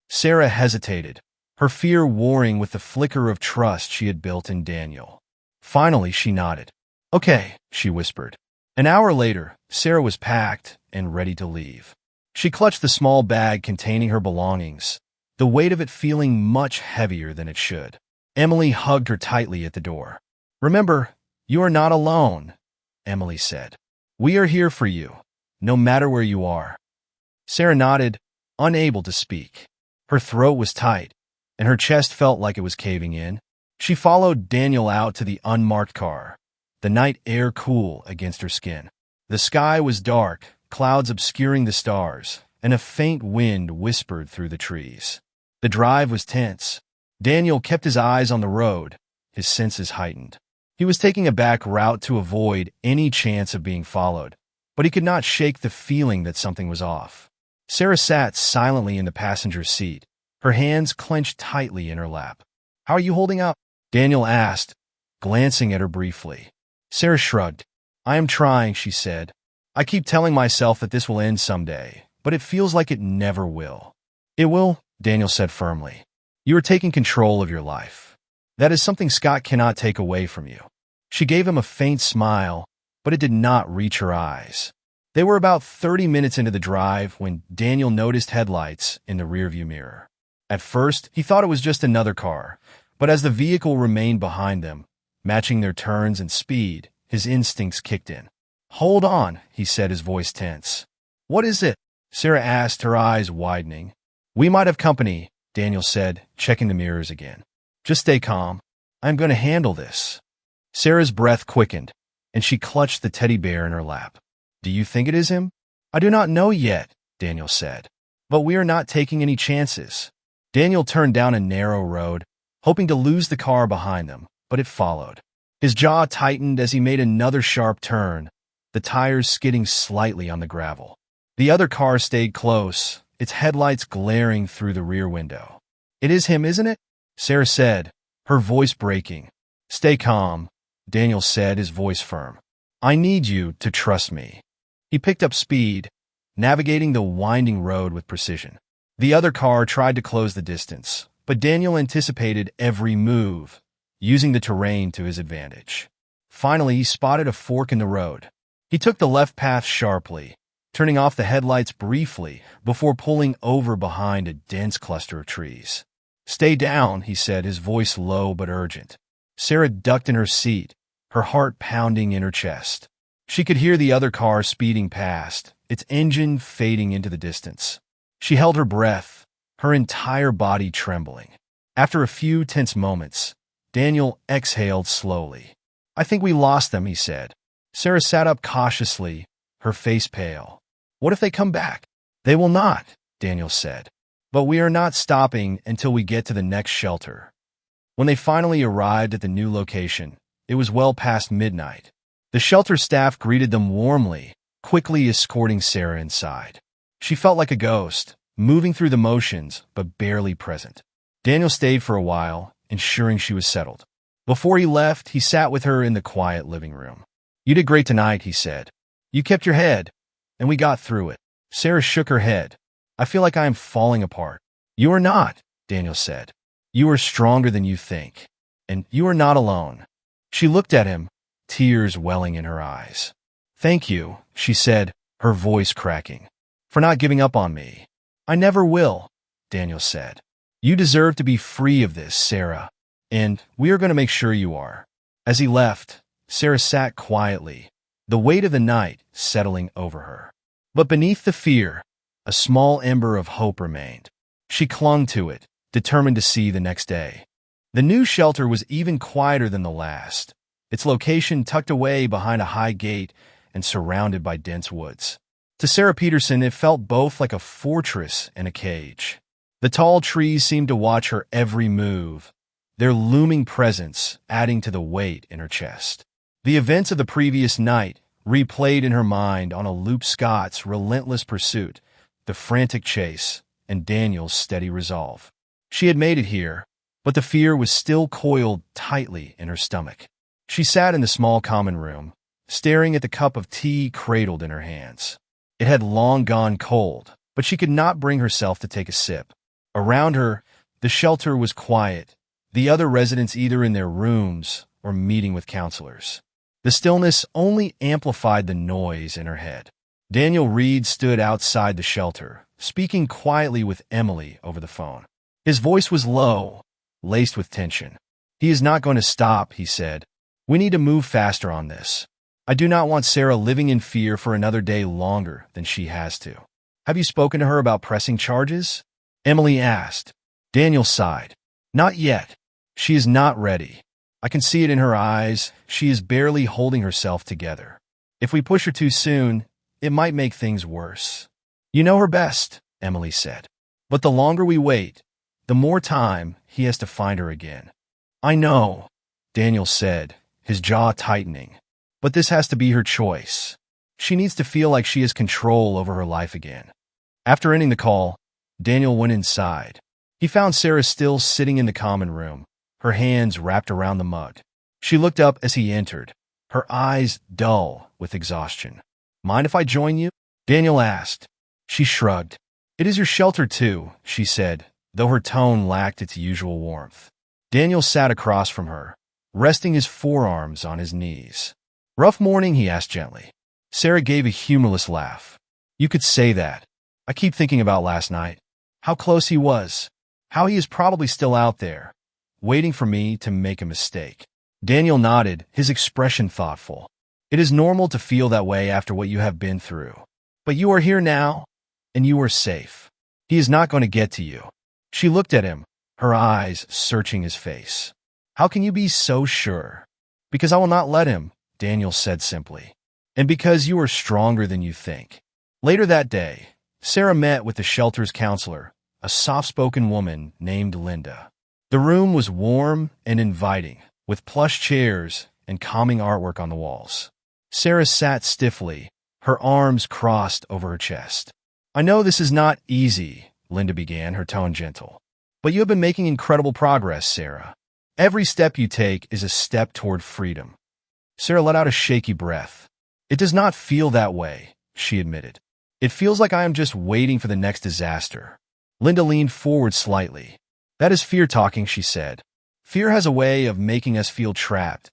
Sarah hesitated, her fear warring with the flicker of trust she had built in Daniel. Finally, she nodded. "Okay," she whispered. An hour later, Sarah was packed and ready to leave. She clutched the small bag containing her belongings, the weight of it feeling much heavier than it should. Emily hugged her tightly at the door. "Remember, you are not alone," Emily said. "We are here for you, no matter where you are." Sarah nodded, unable to speak. Her throat was tight, and her chest felt like it was caving in. She followed Daniel out to the unmarked car, the night air cool against her skin. The sky was dark, clouds obscuring the stars, and a faint wind whispered through the trees. The drive was tense. Daniel kept his eyes on the road, his senses heightened. He was taking a back route to avoid any chance of being followed, but he could not shake the feeling that something was off. Sarah sat silently in the passenger seat, her hands clenched tightly in her lap. "How are you holding up?" Daniel asked, glancing at her briefly. Sarah shrugged. "I am trying," she said. "I keep telling myself that this will end someday, but it feels like it never will." "It will," Daniel said firmly. "You are taking control of your life. That is something Scott cannot take away from you." She gave him a faint smile, but it did not reach her eyes. They were about 30 minutes into the drive when Daniel noticed headlights in the rearview mirror. At first, he thought it was just another car, but as the vehicle remained behind them, matching their turns and speed, his instincts kicked in. "Hold on," he said, his voice tense. "What is it?" Sarah asked, her eyes widening. "We might have company," Daniel said, checking the mirrors again. "Just stay calm. I'm going to handle this." Sarah's breath quickened, and she clutched the teddy bear in her lap. "Do you think it is him?" "I do not know yet," Daniel said. "But we are not taking any chances." Daniel turned down a narrow road, hoping to lose the car behind them, but it followed. His jaw tightened as he made another sharp turn, the tires skidding slightly on the gravel. The other car stayed close, its headlights glaring through the rear window. "It is him, isn't it?" Sarah said, her voice breaking. "Stay calm," Daniel said, his voice firm. "I need you to trust me." He picked up speed, navigating the winding road with precision. The other car tried to close the distance, but Daniel anticipated every move, using the terrain to his advantage. Finally, he spotted a fork in the road. He took the left path sharply, turning off the headlights briefly before pulling over behind a dense cluster of trees. "Stay down," he said, his voice low but urgent. Sarah ducked in her seat, her heart pounding in her chest. She could hear the other car speeding past, its engine fading into the distance. She held her breath, her entire body trembling. After a few tense moments, Daniel exhaled slowly. "I think we lost them," he said. Sarah sat up cautiously, her face pale. "What if they come back?" "They will not," Daniel said. "But we are not stopping until we get to the next shelter." When they finally arrived at the new location, it was well past midnight. The shelter staff greeted them warmly, quickly escorting Sarah inside. She felt like a ghost, moving through the motions, but barely present. Daniel stayed for a while, ensuring she was settled. Before he left, he sat with her in the quiet living room. "You did great tonight," he said. "You kept your head, and we got through it." Sarah shook her head. "I feel like I am falling apart." "You are not," Daniel said. "You are stronger than you think, and you are not alone." She looked at him, tears welling in her eyes. "Thank you," she said, her voice cracking, "for not giving up on me." "I never will," Daniel said. "You deserve to be free of this, Sarah, and we are going to make sure you are." As he left, Sarah sat quietly, the weight of the night settling over her. But beneath the fear, a small ember of hope remained. She clung to it, determined to see the next day. The new shelter was even quieter than the last, its location tucked away behind a high gate and surrounded by dense woods. To Sarah Peterson, it felt both like a fortress and a cage. The tall trees seemed to watch her every move, their looming presence adding to the weight in her chest. The events of the previous night replayed in her mind on a loop: Scott's relentless pursuit, the frantic chase, and Daniel's steady resolve. She had made it here, but the fear was still coiled tightly in her stomach. She sat in the small common room, staring at the cup of tea cradled in her hands. It had long gone cold, but she could not bring herself to take a sip. Around her, the shelter was quiet, the other residents either in their rooms or meeting with counselors. The stillness only amplified the noise in her head. Daniel Reed stood outside the shelter, speaking quietly with Emily over the phone. His voice was low, laced with tension. "He is not going to stop," he said. "We need to move faster on this. I do not want Sarah living in fear for another day longer than she has to." "Have you spoken to her about pressing charges?" Emily asked. Daniel sighed. "Not yet. She is not ready. I can see it in her eyes. She is barely holding herself together. If we push her too soon, it might make things worse." "You know her best," Emily said. "But the longer we wait, the more time he has to find her again." "I know," Daniel said, his jaw tightening. "But this has to be her choice. She needs to feel like she has control over her life again." After ending the call, Daniel went inside. He found Sarah still sitting in the common room, her hands wrapped around the mug. She looked up as he entered, her eyes dull with exhaustion. "Mind if I join you?" Daniel asked. She shrugged. "It is your shelter too," she said, though her tone lacked its usual warmth. Daniel sat across from her, resting his forearms on his knees. "Rough morning?" he asked gently. Sarah gave a humorless laugh. "You could say that. I keep thinking about last night. How close he was. How he is probably still out there, waiting for me to make a mistake." Daniel nodded, his expression thoughtful. "It is normal to feel that way after what you have been through. But you are here now, and you are safe. He is not going to get to you." She looked at him, her eyes searching his face. "How can you be so sure?" "Because I will not let him," Daniel said simply. "And because you are stronger than you think." Later that day, Sarah met with the shelter's counselor, a soft-spoken woman named Linda. The room was warm and inviting, with plush chairs and calming artwork on the walls. Sarah sat stiffly, her arms crossed over her chest. "I know this is not easy," Linda began, her tone gentle. "But you have been making incredible progress, Sarah. Every step you take is a step toward freedom." Sarah let out a shaky breath. "It does not feel that way," she admitted. "It feels like I am just waiting for the next disaster." Linda leaned forward slightly. "That is fear talking," she said. "Fear has a way of making us feel trapped,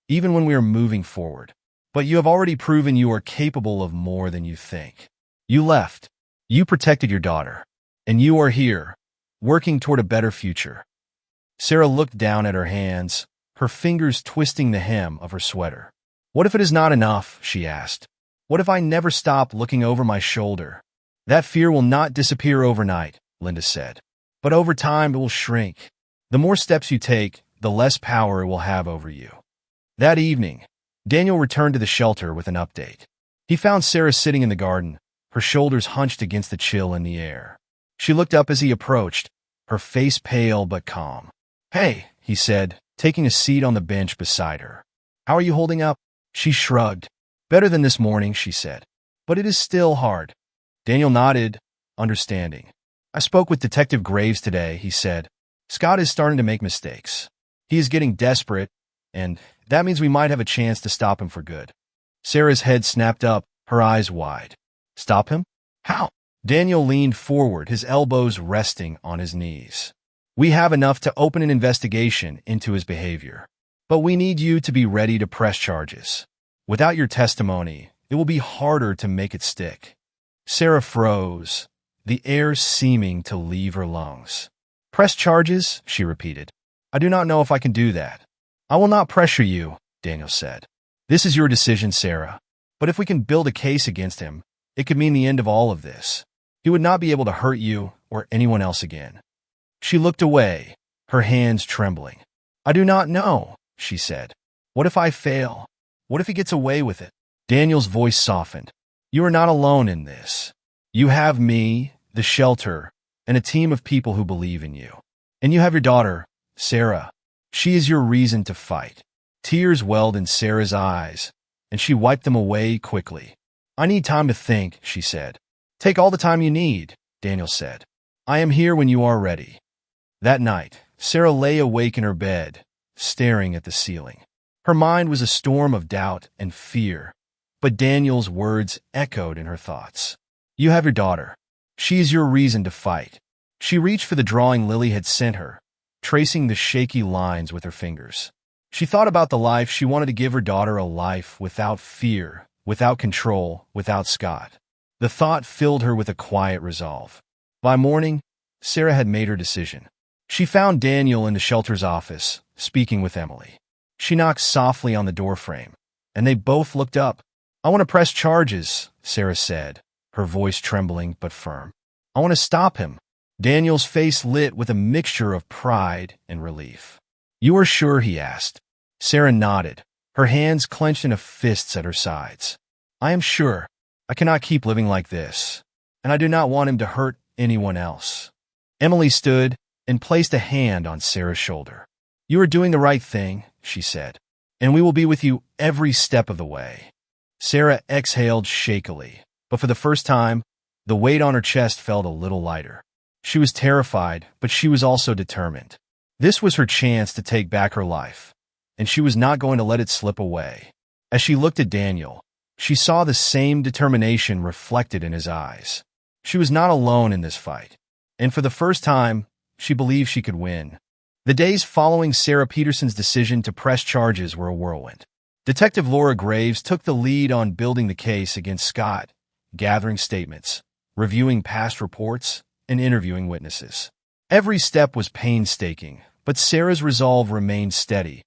even when we are moving forward. But you have already proven you are capable of more than you think. You left. You protected your daughter. And you are here, working toward a better future." Sarah looked down at her hands, her fingers twisting the hem of her sweater. "What if it is not enough?" she asked. "What if I never stop looking over my shoulder?" "That fear will not disappear overnight," Linda said. "But over time it will shrink. The more steps you take, the less power it will have over you." That evening, Daniel returned to the shelter with an update. He found Sarah sitting in the garden, her shoulders hunched against the chill in the air. She looked up as he approached, her face pale but calm. "Hey," he said, taking a seat on the bench beside her. "How are you holding up?" She shrugged. "Better than this morning," she said. "But it is still hard." Daniel nodded, understanding. "I spoke with Detective Graves today," he said. "Scott is starting to make mistakes. He is getting desperate, and that means we might have a chance to stop him for good." Sarah's head snapped up, her eyes wide. "Stop him? How?" Daniel leaned forward, his elbows resting on his knees. "We have enough to open an investigation into his behavior. But we need you to be ready to press charges. Without your testimony, it will be harder to make it stick." Sarah froze, the air seeming to leave her lungs. "Press charges?" she repeated. "I do not know if I can do that." "I will not pressure you," Daniel said. "This is your decision, Sarah. But if we can build a case against him, it could mean the end of all of this. He would not be able to hurt you or anyone else again." She looked away, her hands trembling. "I do not know," she said. "What if I fail? What if he gets away with it?" Daniel's voice softened. "You are not alone in this. You have me, the shelter, and a team of people who believe in you. And you have your daughter, Sarah. She is your reason to fight." Tears welled in Sarah's eyes, and she wiped them away quickly. "I need time to think," she said. "Take all the time you need," Daniel said. "I am here when you are ready." That night, Sarah lay awake in her bed, staring at the ceiling. Her mind was a storm of doubt and fear, but Daniel's words echoed in her thoughts. "You have your daughter. She is your reason to fight." She reached for the drawing Lily had sent her, tracing the shaky lines with her fingers. She thought about the life she wanted to give her daughter, a life without fear, without control, without Scott. The thought filled her with a quiet resolve. By morning, Sarah had made her decision. She found Daniel in the shelter's office, speaking with Emily. She knocked softly on the doorframe, and they both looked up. "I want to press charges," Sarah said, her voice trembling but firm. "I want to stop him." Daniel's face lit with a mixture of pride and relief. "You are sure?" he asked. Sarah nodded, her hands clenched into fists at her sides. "I am sure. I cannot keep living like this, and I do not want him to hurt anyone else." Emily stood and placed a hand on Sarah's shoulder. "You are doing the right thing," she said, "and we will be with you every step of the way." Sarah exhaled shakily, but for the first time, the weight on her chest felt a little lighter. She was terrified, but she was also determined. This was her chance to take back her life, and she was not going to let it slip away. As she looked at Daniel, she saw the same determination reflected in his eyes. She was not alone in this fight, and for the first time, she believed she could win. The days following Sarah Peterson's decision to press charges were a whirlwind. Detective Laura Graves took the lead on building the case against Scott, gathering statements, reviewing past reports, and interviewing witnesses. Every step was painstaking, but Sarah's resolve remained steady,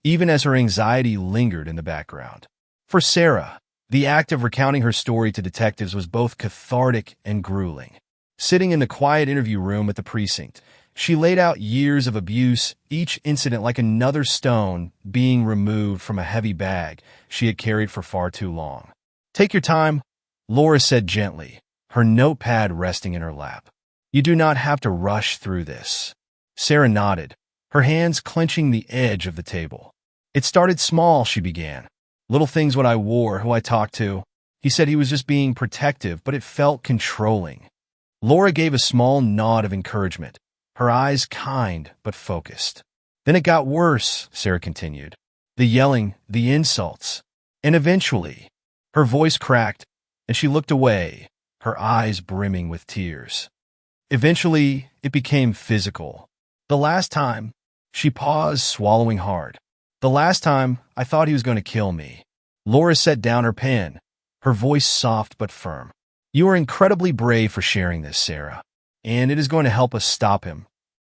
even as her anxiety lingered in the background. For Sarah, the act of recounting her story to detectives was both cathartic and grueling. Sitting in the quiet interview room at the precinct, she laid out years of abuse, each incident like another stone being removed from a heavy bag she had carried for far too long. "Take your time," Laura said gently, her notepad resting in her lap. "You do not have to rush through this." Sarah nodded, her hands clenching the edge of the table. "It started small," she began. "Little things, what I wore, who I talked to. He said he was just being protective, but it felt controlling." Laura gave a small nod of encouragement, her eyes kind but focused. "Then it got worse," Sarah continued. "The yelling, the insults. And eventually," her voice cracked, and she looked away, her eyes brimming with tears. "Eventually, it became physical. The last time," she paused, swallowing hard. "The last time, I thought he was going to kill me." Laura set down her pen, her voice soft but firm. "You are incredibly brave for sharing this, Sarah, and it is going to help us stop him."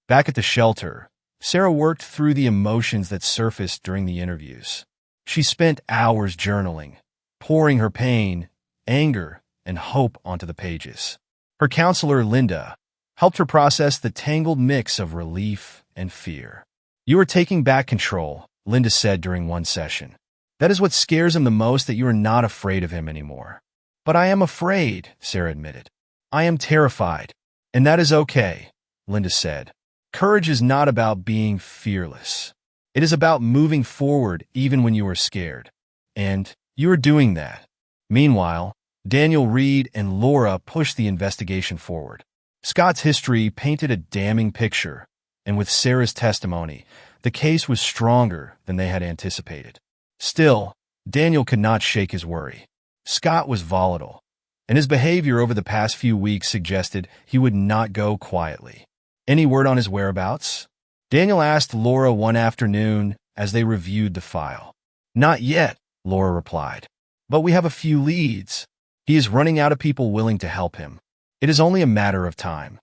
Back at the shelter, Sarah worked through the emotions that surfaced during the interviews. She spent hours journaling, pouring her pain, anger, and hope onto the pages. Her counselor, Linda, helped her process the tangled mix of relief and fear. "You are taking back control," Linda said during one session. "That is what scares him the most, that you are not afraid of him anymore." "But I am afraid," Sarah admitted. "I am terrified, and that is okay," Linda said. "Courage is not about being fearless. It is about moving forward even when you are scared. And you are doing that." Meanwhile, Daniel, Reed, and Laura pushed the investigation forward. Scott's history painted a damning picture, and with Sarah's testimony, the case was stronger than they had anticipated. Still, Daniel could not shake his worry. Scott was volatile, and his behavior over the past few weeks suggested he would not go quietly. "Any word on his whereabouts?" Daniel asked Laura one afternoon as they reviewed the file. "Not yet," Laura replied, "but we have a few leads. He is running out of people willing to help him. It is only a matter of time."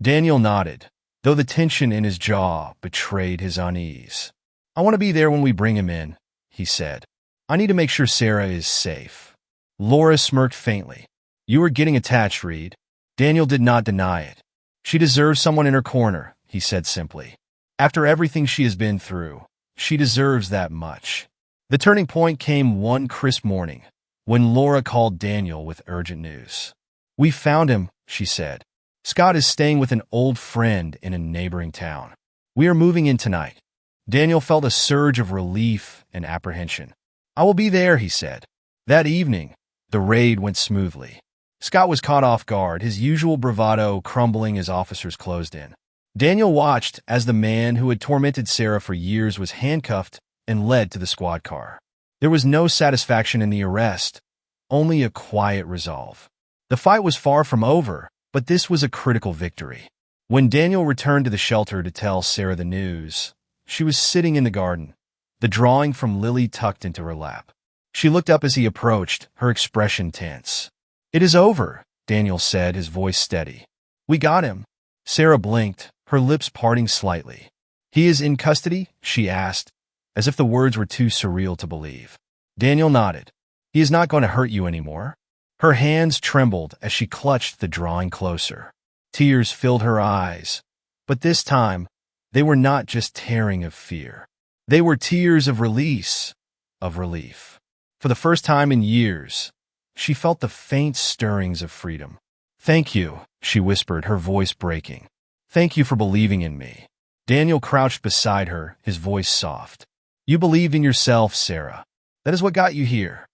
Daniel nodded, though the tension in his jaw betrayed his unease. "I want to be there when we bring him in," he said. "I need to make sure Sarah is safe." Laura smirked faintly. You were getting attached, Reed. Daniel did not deny it. She deserves someone in her corner, he said simply. After everything she has been through, she deserves that much. The turning point came one crisp morning, when Laura called Daniel with urgent news. We found him, she said. Scott is staying with an old friend in a neighboring town. We are moving in tonight. Daniel felt a surge of relief and apprehension. I will be there, he said. That evening, the raid went smoothly. Scott was caught off guard, his usual bravado crumbling as officers closed in. Daniel watched as the man who had tormented Sarah for years was handcuffed and led to the squad car. There was no satisfaction in the arrest, only a quiet resolve. The fight was far from over, but this was a critical victory. When Daniel returned to the shelter to tell Sarah the news, she was sitting in the garden, the drawing from Lily tucked into her lap. She looked up as he approached, her expression tense. It is over, Daniel said, his voice steady. We got him. Sarah blinked, her lips parting slightly. He is in custody? She asked, as if the words were too surreal to believe. Daniel nodded. He is not going to hurt you anymore. Her hands trembled as she clutched the drawing closer. Tears filled her eyes, but this time, they were not just tearing of fear. They were tears of release, of relief. For the first time in years, she felt the faint stirrings of freedom. Thank you, she whispered, her voice breaking. Thank you for believing in me. Daniel crouched beside her, his voice soft. You believed in yourself, Sarah. That is what got you here.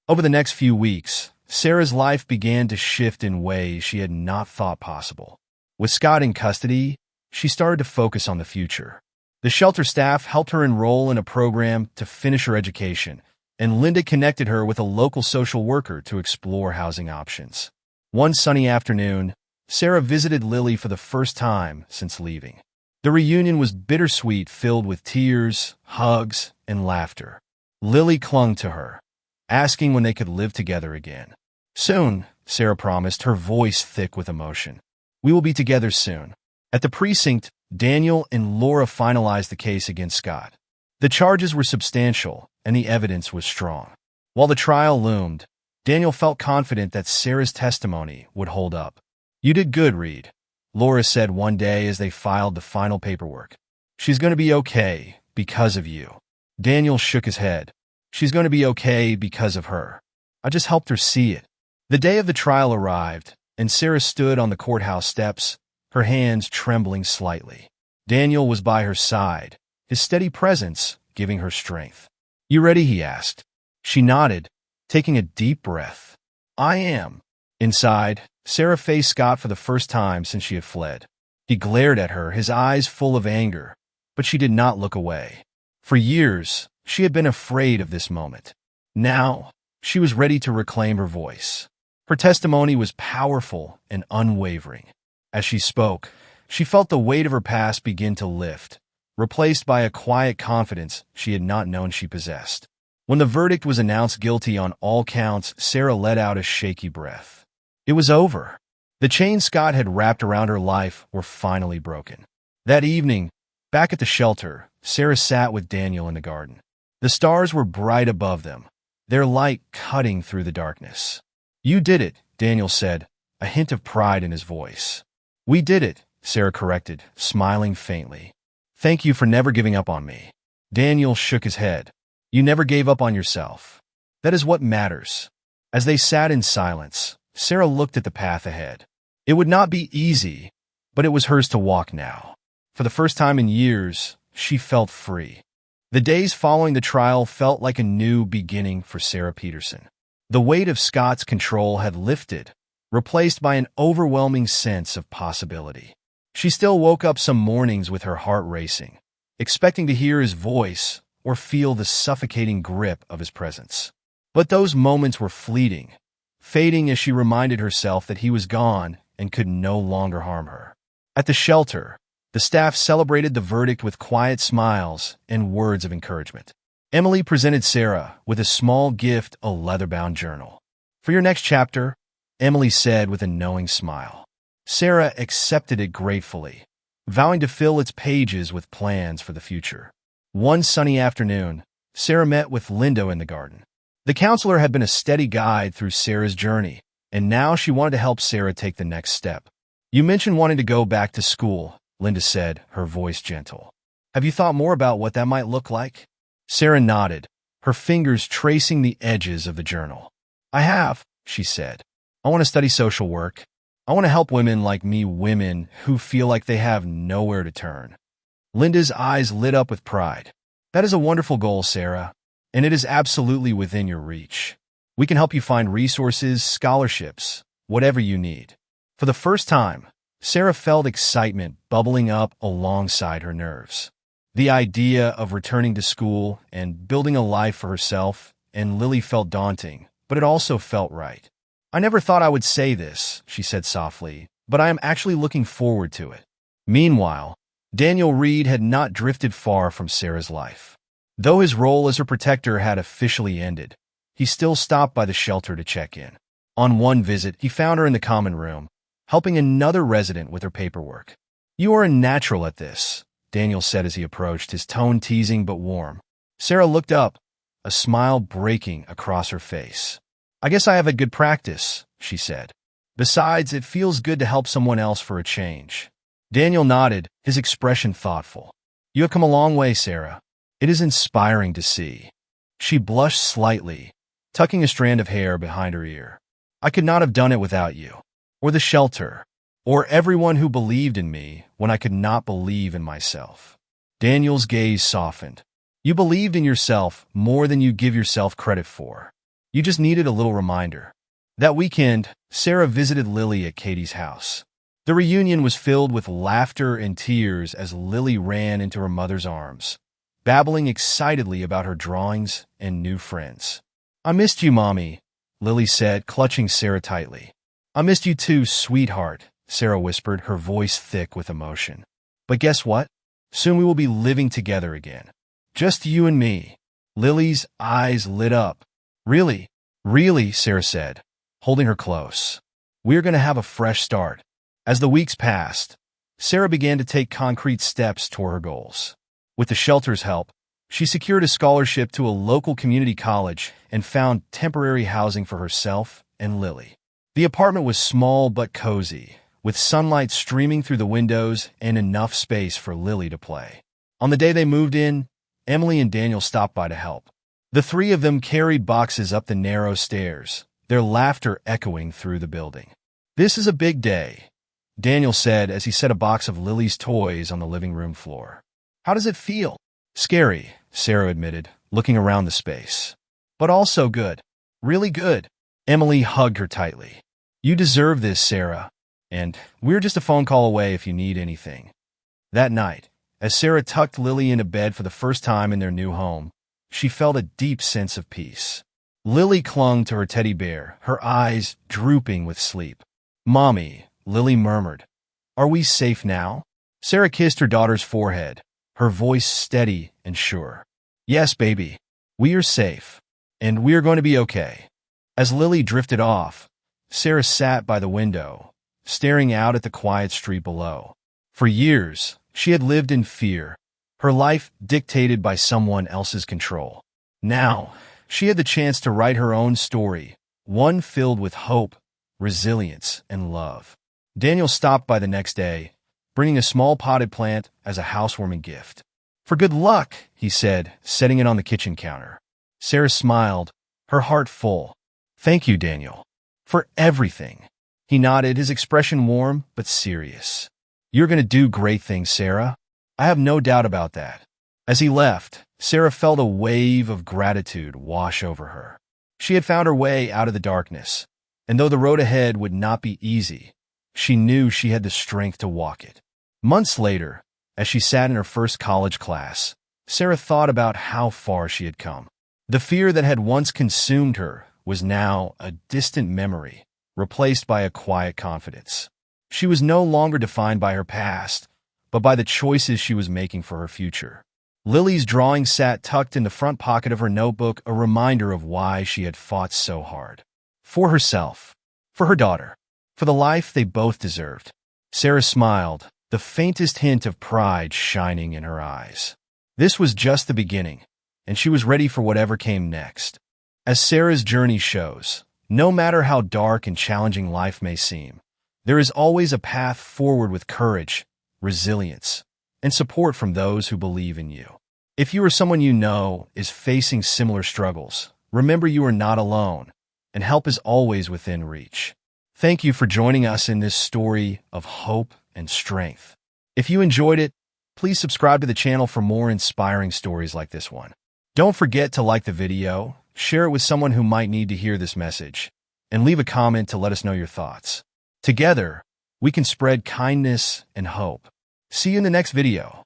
Over the next few weeks, Sarah's life began to shift in ways she had not thought possible. With Scott in custody, she started to focus on the future. The shelter staff helped her enroll in a program to finish her education, and Linda connected her with a local social worker to explore housing options. One sunny afternoon, Sarah visited Lily for the first time since leaving. The reunion was bittersweet, filled with tears, hugs, and laughter. Lily clung to her, asking when they could live together again. Soon, Sarah promised, her voice thick with emotion. We will be together soon. At the precinct, Daniel and Laura finalized the case against Scott. The charges were substantial, and the evidence was strong. While the trial loomed, Daniel felt confident that Sarah's testimony would hold up. You did good, Reed, Laura said one day as they filed the final paperwork. She's going to be okay because of you. Daniel shook his head. She's going to be okay because of her. I just helped her see it. The day of the trial arrived, and Sarah stood on the courthouse steps, her hands trembling slightly. Daniel was by her side, his steady presence giving her strength. You ready? He asked. She nodded, taking a deep breath. I am. Inside, Sarah faced Scott for the first time since she had fled. He glared at her, his eyes full of anger, but she did not look away. For years, she had been afraid of this moment. Now, she was ready to reclaim her voice. Her testimony was powerful and unwavering. As she spoke, she felt the weight of her past begin to lift, replaced by a quiet confidence she had not known she possessed. When the verdict was announced guilty on all counts, Sarah let out a shaky breath. It was over. The chains Scott had wrapped around her life were finally broken. That evening, back at the shelter, Sarah sat with Daniel in the garden. The stars were bright above them, their light cutting through the darkness. You did it, Daniel said, a hint of pride in his voice. We did it, Sarah corrected, smiling faintly. Thank you for never giving up on me. Daniel shook his head. You never gave up on yourself. That is what matters. As they sat in silence, Sarah looked at the path ahead. It would not be easy, but it was hers to walk now. For the first time in years, she felt free. The days following the trial felt like a new beginning for Sarah Peterson. The weight of Scott's control had lifted, replaced by an overwhelming sense of possibility. She still woke up some mornings with her heart racing, expecting to hear his voice or feel the suffocating grip of his presence. But those moments were fleeting, fading as she reminded herself that he was gone and could no longer harm her. At the shelter, the staff celebrated the verdict with quiet smiles and words of encouragement. Emily presented Sarah with a small gift, a leather-bound journal. For your next chapter, Emily said with a knowing smile. Sarah accepted it gratefully, vowing to fill its pages with plans for the future. One sunny afternoon, Sarah met with Linda in the garden. The counselor had been a steady guide through Sarah's journey, and now she wanted to help Sarah take the next step. "You mentioned wanting to go back to school," Linda said, her voice gentle. "Have you thought more about what that might look like?" Sarah nodded, her fingers tracing the edges of the journal. "I have," she said. "I want to study social work. I want to help women like me, women who feel like they have nowhere to turn." Linda's eyes lit up with pride. "That is a wonderful goal, Sarah, and it is absolutely within your reach. We can help you find resources, scholarships, whatever you need." For the first time, Sarah felt excitement bubbling up alongside her nerves. The idea of returning to school and building a life for herself and Lily felt daunting, but it also felt right. "I never thought I would say this," she said softly, "but I am actually looking forward to it." Meanwhile, Daniel Reed had not drifted far from Sarah's life. Though his role as her protector had officially ended, he still stopped by the shelter to check in. On one visit, he found her in the common room, helping another resident with her paperwork. "You are a natural at this," Daniel said as he approached, his tone teasing but warm. Sarah looked up, a smile breaking across her face. "I guess I have a good practice," she said. "Besides, it feels good to help someone else for a change." Daniel nodded, his expression thoughtful. "You have come a long way, Sarah. It is inspiring to see." She blushed slightly, tucking a strand of hair behind her ear. "I could not have done it without you, or the shelter, or everyone who believed in me when I could not believe in myself." Daniel's gaze softened. "You believed in yourself more than you give yourself credit for. You just needed a little reminder." That weekend, Sarah visited Lily at Katie's house. The reunion was filled with laughter and tears as Lily ran into her mother's arms, babbling excitedly about her drawings and new friends. "I missed you, Mommy," Lily said, clutching Sarah tightly. "I missed you too, sweetheart," Sarah whispered, her voice thick with emotion. "But guess what? Soon we will be living together again. Just you and me." Lily's eyes lit up. "Really? Really?" Sarah said, holding her close. "We're going to have a fresh start." As the weeks passed, Sarah began to take concrete steps toward her goals. With the shelter's help, she secured a scholarship to a local community college and found temporary housing for herself and Lily. The apartment was small but cozy, with sunlight streaming through the windows and enough space for Lily to play. On the day they moved in, Emily and Daniel stopped by to help. The three of them carried boxes up the narrow stairs, their laughter echoing through the building. "This is a big day," Daniel said as he set a box of Lily's toys on the living room floor. "How does it feel?" "Scary," Sarah admitted, looking around the space. "But also good. Really good." Emily hugged her tightly. "You deserve this, Sarah. And we're just a phone call away if you need anything." That night, as Sarah tucked Lily into bed for the first time in their new home, she felt a deep sense of peace. Lily clung to her teddy bear, her eyes drooping with sleep. "Mommy," Lily murmured, "are we safe now?" Sarah kissed her daughter's forehead, her voice steady and sure. "Yes, baby. We are safe. And we are going to be okay." As Lily drifted off, Sarah sat by the window, staring out at the quiet street below. For years, she had lived in fear, her life dictated by someone else's control. Now, she had the chance to write her own story, one filled with hope, resilience, and love. Daniel stopped by the next day, bringing a small potted plant as a housewarming gift. "For good luck," he said, setting it on the kitchen counter. Sarah smiled, her heart full. "Thank you, Daniel. For everything." He nodded, his expression warm but serious. "You're going to do great things, Sarah. I have no doubt about that." As he left, Sarah felt a wave of gratitude wash over her. She had found her way out of the darkness, and though the road ahead would not be easy, she knew she had the strength to walk it. Months later, as she sat in her first college class, Sarah thought about how far she had come. The fear that had once consumed her was now a distant memory, replaced by a quiet confidence. She was no longer defined by her past, but by the choices she was making for her future. Lily's drawing sat tucked in the front pocket of her notebook, a reminder of why she had fought so hard. For herself, for her daughter, for the life they both deserved. Sarah smiled, the faintest hint of pride shining in her eyes. This was just the beginning, and she was ready for whatever came next. As Sarah's journey shows, no matter how dark and challenging life may seem, there is always a path forward with courage, resilience, and support from those who believe in you. If you or someone you know is facing similar struggles, remember you are not alone, and help is always within reach. Thank you for joining us in this story of hope and strength. If you enjoyed it, please subscribe to the channel for more inspiring stories like this one. Don't forget to like the video, share it with someone who might need to hear this message, and leave a comment to let us know your thoughts. Together, we can spread kindness and hope. See you in the next video.